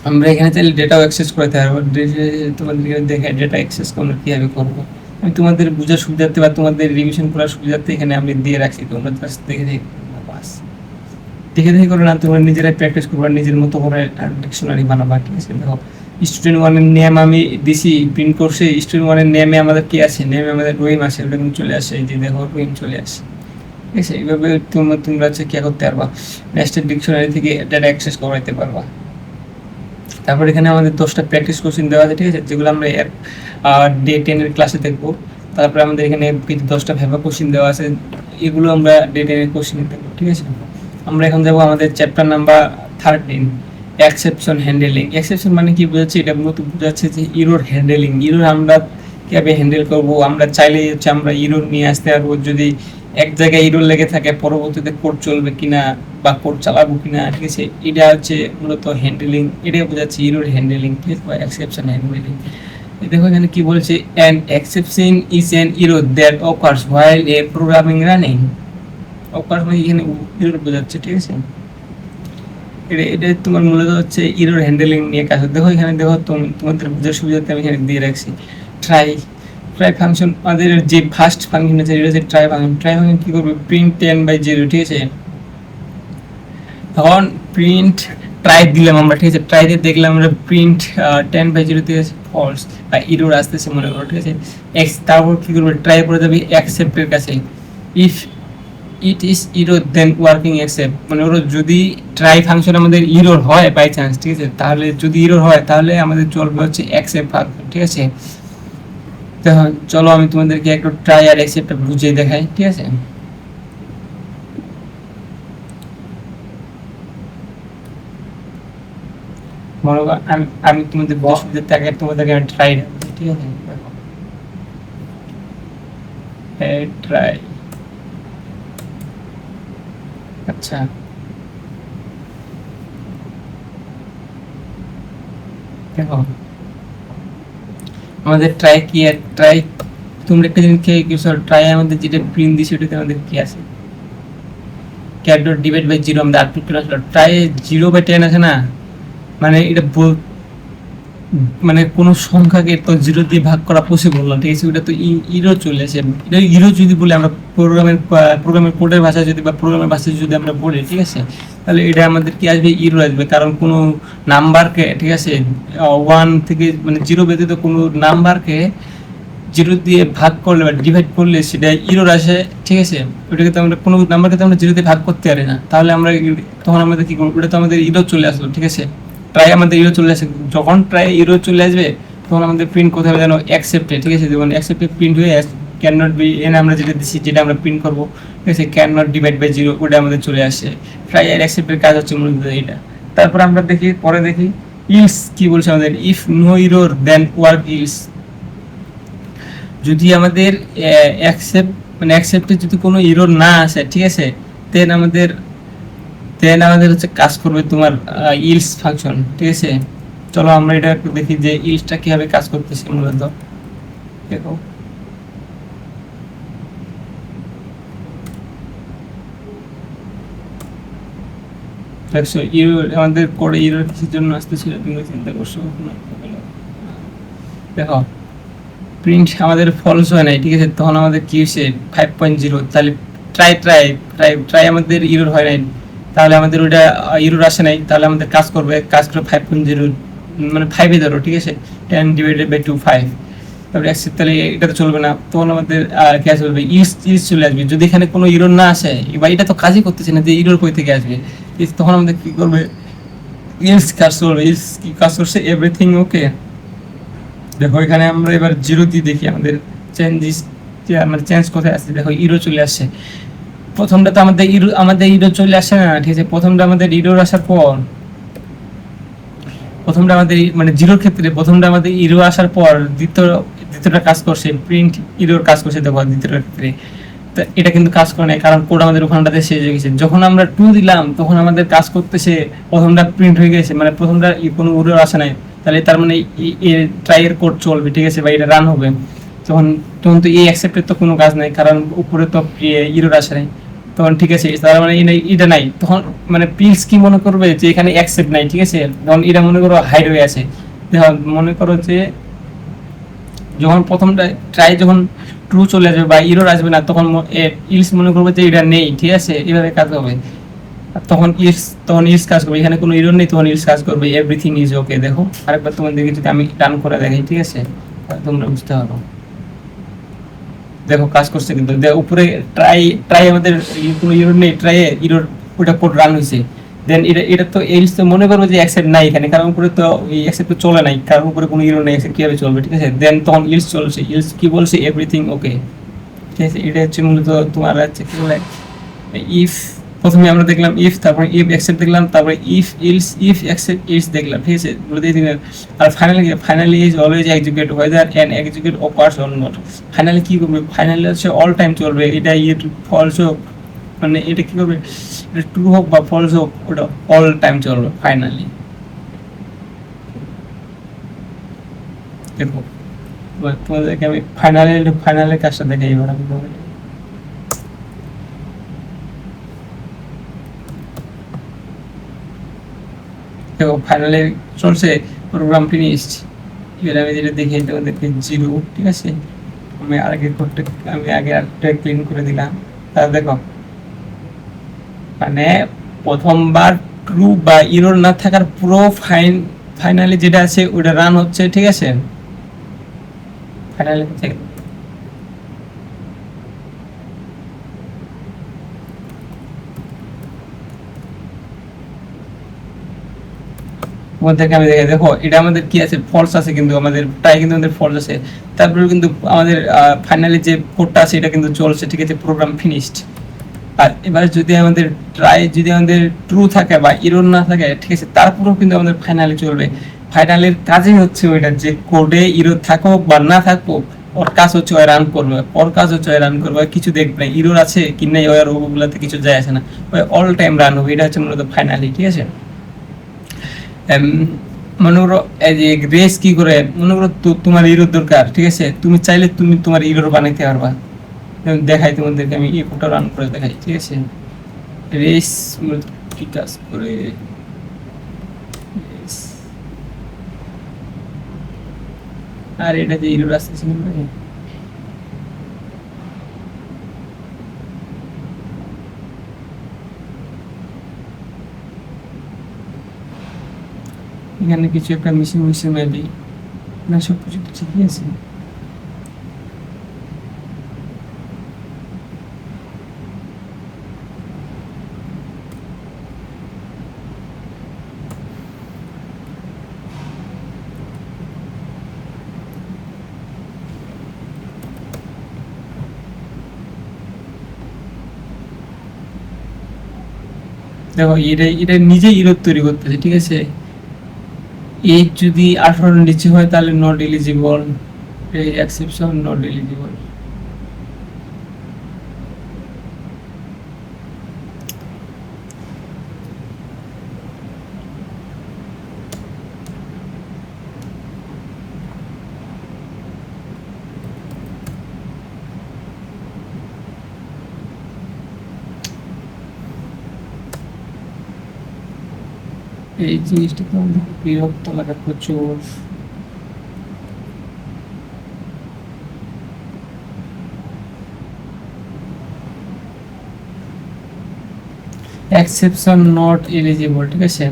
[SPEAKER 1] আমরা এখানে চাইলে ডেটাও অ্যাক্সেস করতে পারবো, তোমাদের এখানে দেখে ডেটা অ্যাক্সেস আমরা কীভাবে করবো আমি তোমাদের বোঝার সুবিধার্থে বা তোমাদের রিভিশন করার সুবিধার্থে এখানে আমি দিয়ে রাখছি, তোমরা জাস্ট দেখে বাস দেখে করে না, তোমরা নিজেরাই প্র্যাকটিস করবা, নিজের মতো করে ডিকশনারি বানাবা, ঠিক আছে। দেখো স্টুডেন্ট 1 এর নেম আমি দিছি, প্রিন্ট করছি। স্টুডেন্ট 1 এর নেমে আমাদের কি আছে, নেমে আমাদের রহিম আছে, ওটা কিন্তু চলে আসে, এই যে দেখো রহিম চলে আসে, ঠিক আছে। এইভাবে তোমরা হচ্ছে কি করতে পারবা, নেস্টেড ডিকশনারি থেকে ডেটা অ্যাক্সেস করাইতে পারবা। তারপর এখানে আমাদের 10টা প্র্যাকটিস কোশ্চেন দেওয়া আছে, ঠিক আছে, যেগুলো আমরা ডে 10 এর ক্লাসে দেখবো। তারপরে আমাদের এখানে 10টা ভেবা কোশ্চেন দেওয়া আছে, এগুলো আমরা ডে 10 এর কোশ্চেন দেখবো, ঠিক আছে। আমরা এখন যাবো আমাদের chapter number 13 exception handling. Exception মানে কি বোঝাচ্ছে, এটা মূলত বোঝাচ্ছে যে ইরোর হ্যান্ডেলিং। ইরোর আমরা কীভাবে হ্যান্ডেল করবো, আমরা চাইলেই হচ্ছে আমরা ইরোর নিয়ে আসতে পারবো। যদি এক জায়গায় ইরোর লেগে থাকে পরবর্তীতে কোড চলবে কিনা বা কোড চালাবো কিনা, ঠিক আছে। এটা হচ্ছে মূলত হ্যান্ডেলিং, এটাই বোঝাচ্ছে ইরোর হ্যান্ডেলিং, ঠিক আছে, বা এক্সেপশন হ্যান্ডেলিং। দেখো এখানে কি বলছে, an exception is an error that occurs while a programming running. Occurs মানে এখানে ইরোর বোঝাচ্ছে, ঠিক আছে। এটা তোমার মূলত হচ্ছে ইরোর হ্যান্ডেলিং নিয়ে কাজ। দেখো এখানে দেখো তোমাদের বোঝার সুবিধাতে আমি এখানে দিয়ে রাখছি ট্রাই ফাংশন। আমাদের যে ফার্স্ট ফাংশন আছে এটা হচ্ছে ট্রাই ফাংশন। ট্রাই ফাংশন কি করবে, প্রিন্ট 10/0, ঠিক আছে। তখন প্রিন্ট ট্রাই দিলাম আমরা, ঠিক আছে। ট্রাইতে দেখলাম আমরা প্রিন্ট 10/0 তে ফলস বা ইরোর আসতেছে মনে করো, ঠিক আছে। তারপর কি করবে, ট্রাই করে যাবে অ্যাকসেপ্টের কাছে। If it is error then working except, মানে ওর যদি ট্রাই ফাংশন আমাদের ইরোর হয় বাই চান্স, ঠিক আছে, তাহলে যদি ইরোর হয় তাহলে আমাদের চলবে হচ্ছে অ্যাকসেপ্ট ফাংশন, ঠিক আছে। চলো আমি তোমাদেরকে একটু ট্রাই আর অ্যাকসেপ্টটা বুঝিয়ে দেখাই, ঠিক আছে। মনে করো আমি তোমাদের সুবিধার্থে আগে তোমাদেরকে আমি ট্রাই, ঠিক আছে। ট্রাই, আচ্ছা দেখো আমাদের ট্রাই কি, ট্রাই তোমরা একটা জিনিস খেয়ে কি ট্রাই আমাদের যেটা প্রিন্ট দিছে ওটাতে আমাদের কি আছে, ক্যাট ডট ডিভাইড বাই 0 আমাদের আউটপুট চলে আসলো। ট্রাই 0/10 আছে না, মানে এটা মানে কোনো সংখ্যাকে তো 0 দিয়ে ভাগ করা পসিবল না, ঠিক আছে। ওটা তো ইরো চলে আসে। এটা ইরো যদি বলে আমরা প্রোগ্রামের কোডের ভাষায় যদি বা প্রোগ্রামের ভাষায় যদি আমরা বলি, ঠিক আছে, তাহলে এটা আমাদের কি আসবে, ইরো আসবে। কারণ কোনো নাম্বারকে, ঠিক আছে, 1 থেকে মানে 0 ব্যতীত কোনো নাম্বারকে জিরো দিয়ে ভাগ করলে বা ডিভাইড করলে সেটা ইরোর আসে, ঠিক আছে। ওটাকে তো আমরা কোনো নাম্বারকে তো আমরা জিরো দিয়ে ভাগ করতে পারি না, তাহলে আমরা তখন আমাদের কি করবো, ওটা তো আমাদের ইরো চলে আসলো, ঠিক আছে। ট্রাই আমাদের ইরো চলে আসে, যখন ট্রাই ইরো চলে আসবে তখন আমাদের প্রিন্ট কোথায় হবে যেন অ্যাকসেপ্টে, ঠিক আছে। যখন অ্যাকসেপ্টে প্রিন্ট হয়ে ক্যান নট বি, এনে আমরা যেটা দিচ্ছি যেটা আমরা প্রিন্ট করবো, ঠিক আছে, can not divide by zero, ওটা আমাদের চলে আসে। ট্রাই আর অ্যাকসেপ্টের কাজ হচ্ছে মূলত এটা। তারপর আমরা পরে দেখি ইলস কি বলছে আমাদের, if no error then work else. যদি আমাদের অ্যাকসেপ্ট মানে অ্যাকসেপ্টে যদি কোনো ইরোর না আসে, ঠিক আছে, দেন আমাদের হচ্ছে কাজ করবে তোমার ইলস ফাংশন, ঠিক আছে। চলো আমরা এটা একটু দেখি যে ইলসটা কিভাবে কাজ করতেছে মূলত। দেখো দেখছো আমাদের কোডে ইরোর কিসের জন্য আসতেছিল তুমি চিন্তা করছো? দেখো প্রিন্ট আমাদের ফলস হয় নাই, ঠিক আছে, তখন আমাদের কি হয়েছে 5.0, তাহলে ট্রাই আমাদের ইরোর হয় নাই, তাহলে আমাদের ওইটা ইরোর আসে নাই, তাহলে আমাদের কাজ করে 5.0 মানে 5 ধরো, ঠিক আছে, 10 ডিভাইডেড বাই 2 5। তারপরে অ্যাকসেপ্ট, তাহলে এটা তো চলবে না, তখন আমাদের কি চলবে, ইজ চলে আসবে। যদি এখানে কোনো ইরোর না আসে, এবার এটা তো কাজই করতেছে না যে ইরোর কই থেকে আসবে, তখন আমাদের কি করবে, ইলস কাজ করবে। ইলস কি কাজ করছে, এভরিথিং ওকে। দেখো এখানে আমরা এবার জিরো দিয়ে দেখি আমাদের চেঞ্জিস, যে আমাদের চেঞ্জ কোথায় আসছে। দেখো ইরো চলে আসছে, প্রথমটা তো আমাদের ইরো চলে আসে না, ঠিক আছে। প্রথমটা আমাদের ইরোর আসার পর, প্রথমটা আমাদের মানে জিরোর ক্ষেত্রে প্রথমটা আমাদের ইরো আসার পর দ্বিতীয়টা কাজ করছে, প্রিন্ট ইরোর কাজ করছে। দেখো দ্বিতীয়টার ক্ষেত্রে এটা কিন্তু কাজ করে না, কারণ কোড আমাদের ওখানটাতে শেষ হয়ে গেছে। যখন আমরা 2 দিলাম তখন আমাদের কাজ করতেছে, প্রথমটা প্রিন্ট হয়ে গেছে, মানে প্রথমটা কোনো ইরোর আসে নাই, তাহলে তার মানে ট্রাই এর কোড চলবে, ঠিক আছে, বা এটা রান হবে। তখন তখন তো এই অ্যাকসেপ্টের তো কোনো কাজ নাই, কারণ উপরে তো ইরোর আসে নাই, তখন ঠিক আছে, তার মানে এটা নাই। তখন মানে পিলস কি মনে করবে যে এখানে অ্যাকসেপ্ট নাই, ঠিক আছে, তখন এটা মনে করো হাইড হয়ে আছে। দেখো মনে করো যে যখন প্রথমটা ট্রাই যখন ট্রু চলে আসবে বা ইরোর আসবে না, তখন ইলস মনে করবে যে এটা নেই, ঠিক আছে, এভাবে কাজ হবে। তখন ইলস কাজ করবে, এখানে কোনো ইরোর নেই, তখন ইলস কাজ করবে, এভরিথিং ইজ ওকে। দেখো আরেকবার তোমাদেরকে যদি আমি রান করে দেখাই, ঠিক আছে, তোমরা বুঝতে পারো। দেখো কাজ করছে কিন্তু, উপরে ট্রাই আমাদের কোনো ইরোর নেই, ইরোর ওটা কোড রান হয়েছে। দেন এটা তো ইলস তো মনে করবে যে অ্যাকসেপ্ট নাই এখানে, কারণ উপরে তো এই অ্যাকসেপ্ট চলে নাই, কারণ উপরে কোনো ইরোর নেই, অ্যাকসেপ্ট কিভাবে চলবে, ঠিক আছে। দেন তখন ইলস চলছে, ইলস কি বলছে, এভরিথিং ওকে, ঠিক আছে। এটা হচ্ছে মূলত তোমার হচ্ছে কি বলে ইফ। প্রথমে আমরা দেখলাম ইফ, তারপরে ইফ অ্যাকসেপ্ট দেখলাম, তারপরে ইফ অ্যাকসেপ্ট ইলস দেখলাম, ঠিক আছে। আর finally is always execute whether and execute occurs or not. Finally কি করবে, ফাইনালি হচ্ছে অল টাইম চলবে, এটা ফলস হোক, মানে এটা কি করবে, এটা ট্রু হোক বা ফলস হোক, ওটা অল টাইম চলবে ফাইনালি। দেখো তোমাদেরকে আমি ফাইনালের কাজটা দেখাই এবার আমি তোমাদের। দেখো ফাইনালে চলছে, প্রোগ্রাম ফিনিশড। এবার আমি যেটা দেখি তোমাদেরকে জিরো, ঠিক আছে, আমি আগে আরেকটা ক্লিন করে দিলাম। তাহলে দেখো মানে প্রথমবার ট্রু বা ইরর না থাকার পুরো ফাইনালি যেটা আছে ওটা রান হচ্ছে, ঠিক আছে। ফাইনালি তোমাদেরকে আমি দেখে, দেখো এটা আমাদের কি আছে, ফলস আছে, কিন্তু আমাদের ট্রাই কিন্তু আমাদের ফলস আছে। তারপরে কিন্তু আমাদের ফাইনালি যে কোডটা আছে এটা কিন্তু চলছে, ঠিক আছে, প্রোগ্রাম ফিনিশড। আর এবার যদি আমাদের যদি আমাদের ট্রু থাকে বা ইরর না থাকে, ঠিক আছে, তারপরেও কিন্তু আমাদের ফাইনালি চলবে। ফাইনালের কাজই হচ্ছে ওইটা, যে কোডে ইরর থাকুক বা না থাকুক, ওর কাজ হচ্ছে ওই রান করবে, কিছু দেখবে না, ইরর আছে কি নাই ওর ওগুলাতে কিছু যায় আসে না, ওই অল টাইম রান হবে। এটা হচ্ছে মূলত ফাইনালি, ঠিক আছে। মনে করো এই যে রেস কি করে, মনে করো তোমার ইরোর দরকার, ঠিক আছে, তুমি চাইলে তুমি তোমার ইরোর বানাইতে পারবা। দেখাই তোমাদেরকে, আমি এই কোডটা রান করে দেখাই, ঠিক আছে। রেস কি কাজ করে, আর এটা যে ইরোর আসতেছে এখানে কিছু একটা মিশিং মেবি না, সব কিছু ঠিকই আছে। দেখো এটা নিজেই ইরোড তৈরি করতেছে, ঠিক আছে। এজ যদি 18 নিচে হয় তাহলে নট এলিজিবল, এই এক্সেপশন নট এলিজিবল। এই জিনিসটা তো আমাদের বিরক্ত লাগে প্রচুর। এক্সেপশন নট এলিজিবল, ঠিক আছে।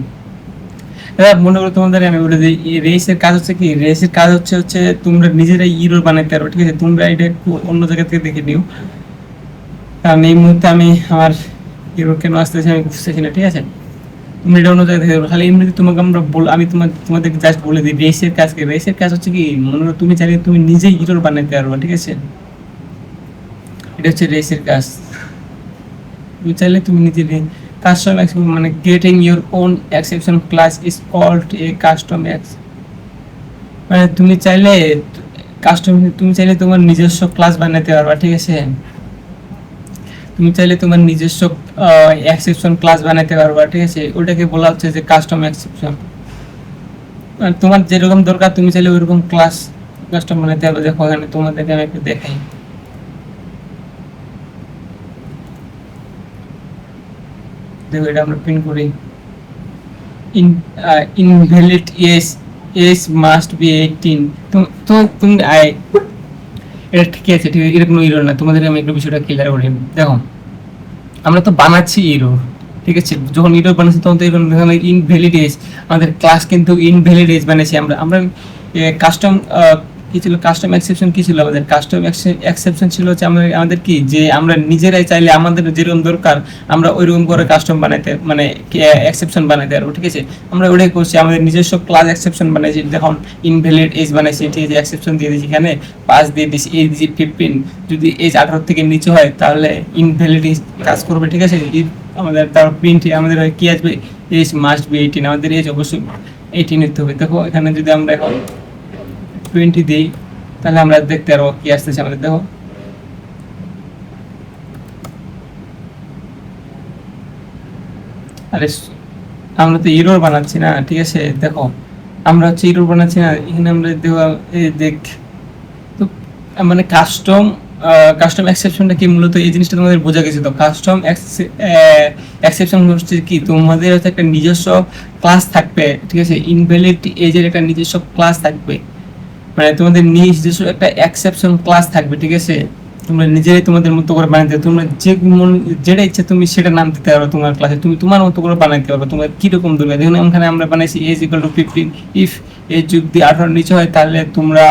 [SPEAKER 1] এবার মনে করো তোমাদের আমি বলে দিই, রেসের কাজ হচ্ছে কি, রেসের কাজ হচ্ছে তোমরা নিজেরাই ইরোর বানাইতে পারো, ঠিক আছে। তোমরা এটা একটু অন্য জায়গা থেকে দেখে নিও, কারণ এই মুহূর্তে আমি আমার ইরোর কেন আসতেছে আমি বুঝতেছি না, ঠিক আছে। তুমি এটা অন্য জায়গা থেকে দেখো, খালি এমনিতে তোমাকে আমি তোমাদেরকে জাস্ট বলে দিই রেসের কাজ কি। রেসের কাজ হচ্ছে কি, মনে করো তুমি চাইলে তুমি নিজেই ইরোর বানাইতে পারবে, ঠিক আছে। এটা হচ্ছে রেসের কাজ। তুমি চাইলে তুমি নিজে কাস্টম মানে getting your own exception class is called a custom মানে তুমি চাইলে তোমার নিজস্ব ক্লাস বানাতে পারবা, ঠিক আছে। তুমি চাইলে তোমার নিজস্ব এক্সেপশন ক্লাস বানাতে পারবা, ঠিক আছে। ওটাকে বলা হচ্ছে যে কাস্টম এক্সেপশন। তোমার যেরকম দরকার তুমি চাইলে ওইরকম ক্লাস কাস্টম বানাতে পারবে। দেখো এখানে তোমাদেরকে আমি একটু দেখাই। দেখো এটা আমরা প্রিন্ট করি, ইনভ্যালিড এজ মাস্ট বি 18। তো তুমি এটা ঠিক আছে, ঠিক আছে, এটা কোনো ইরোর না। তোমাদের আমি একটু বিষয়টা ক্লিয়ার করি। দেখো আমরা তো বানাচ্ছি ইরোর, ঠিক আছে। যখন ইরোর বানাচ্ছি তখন তো এখানে ইনভ্যালিড এজ, আমাদের ক্লাস কিন্তু ইনভ্যালিড এজ বানাচ্ছি আমরা কাস্টম কি ছিল, কাস্টম এক্সেপশন কি ছিল আমাদের। কাস্টম এক্সেপশন ছিল হচ্ছে আমাদের কি, যে আমরা নিজেরাই চাইলে আমাদের যেরকম দরকার আমরা ওইরকম করে কাস্টম বানাইতে মানে এক্সেপশন বানাইতে পারবো, ঠিক আছে। আমরা ওটাই করছি, আমাদের নিজস্ব ক্লাস এক্সেপশন বানাইছি। দেখুন ইনভ্যালিড এজ বানাইছি, ঠিক আছে, এক্সেপশন দিয়ে দিয়েছি, এখানে পাস দিয়ে দিয়েছি এজ 15। যদি এজ 18 থেকে নিচে হয় তাহলে ইনভ্যালিড এজ কাজ করবে, ঠিক আছে। আমাদের তার প্রিন্টে আমাদের কি আসবে, এজ মাস্ট বি 18, আমাদের এজ অবশ্যই 18 হতে হবে। দেখো এখানে যদি আমরা এখন 20 দিই তাহলে আমরা দেখতে পারবো কি আসতেছে আমাদের। দেখো আরে আমরা তো ইরোর বানাচ্ছি না, ঠিক আছে। দেখো আমরা হচ্ছে ইরোর বানাচ্ছি না, এখানে আমরা দেখ তো মানে কাস্টম এক্সেপশনটা কি মূলত এই জিনিসটা তোমাদের বোঝা গেছে তো। কাস্টম এক্সেপশন হচ্ছে কি, তোমাদের হচ্ছে একটা নিজস্ব ক্লাস থাকবে, ঠিক আছে। ইনভ্যালিড এজের একটা নিজস্ব ক্লাস থাকবে, মানে তোমাদের নিজস্ব একটা এক্সেপশন ক্লাস থাকবে, ঠিক আছে। তোমরা নিজেরাই তোমাদের মতো করে বানাইতে, তোমরা যেটা ইচ্ছা তুমি সেটা নাম দিতে পারো তোমার ক্লাসে, তুমি তোমার মতো করে বানাইতে পারো, তোমার কিরকম দরকার। দেখুন ওখানে আমরা বানাইছি এজ ইকুয়াল টু 15, ইফ এজ যদি 18 নিচে হয় তাহলে তোমরা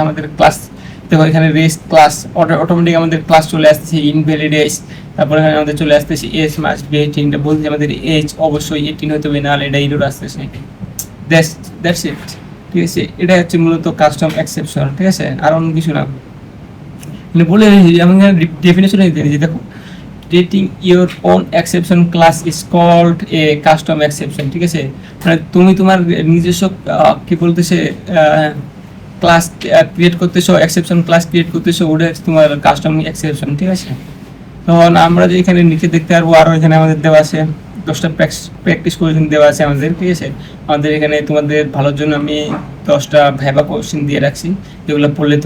[SPEAKER 1] আমাদের ক্লাস। দেখো এখানে রেস ক্লাস অটোমেটিক আমাদের ক্লাস চলে আসতেছে ইনভ্যালিড এজ। তারপর এখানে আমাদের চলে আসতেছে এজ মাস্ট বি 18, এটা বলছে আমাদের এজ অবশ্যই 18 হতে হবে, নাহলে এটা ইরর আসতেছে। দ্যাটস ইট, ঠিক আছে। এটা হচ্ছে মূলত কাস্টম এক্সেপশন, ঠিক আছে, আর অন্য কিছু না। মানে বলে আমি ডেফিনেশন দিয়েছি, দেখো creating your own exception class is called a custom exception, ঠিক আছে। মানে তুমি তোমার নিজস্ব কি বলতেছে ক্লাস ক্রিয়েট করতেছো, এক্সেপশন ক্লাস ক্রিয়েট করতেছো, ওটা তোমার কাস্টম এক্সেপশন, ঠিক আছে। তখন আমরা যে এখানে নিচে দেখতে পারবো আরও এখানে আমাদের দেওয়া আছে 10টা প্র্যাকটিস কোয়েশ্চেন দেওয়া আছে আমাদের, ঠিক আছে। আমাদের এখানে তোমাদের ভালোর জন্য আমি 10টা ভাইবা কোয়েশ্চেন দিয়ে রাখছি, যেগুলো পড়লে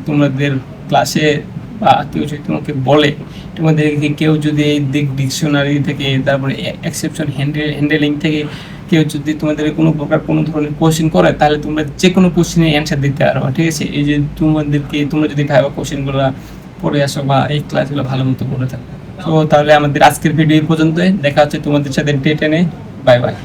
[SPEAKER 1] তোমাদের ক্লাসে বা কেউ যদি তোমাকে বলে, কেউ যদি এই ডিকশনারি থেকে তারপরে এক্সেপশন হ্যান্ডেলিং থেকে কেউ যদি তোমাদের কোনো ধরনের কোশ্চেন করে তাহলে তোমরা যে কোনো কোশ্চেনের অ্যান্সার দিতে পারো, ঠিক আছে। এই যে তোমরা যদি ভাইবা কোশ্চেনগুলো পড়ে আসো বা এই ক্লাসগুলো ভালো মতো পড়ে থাকো। তো তাহলে আমাদের আজকের ভিডিও এই পর্যন্তই, দেখা হচ্ছে তোমাদের সাথে ডেটে বাই বাই।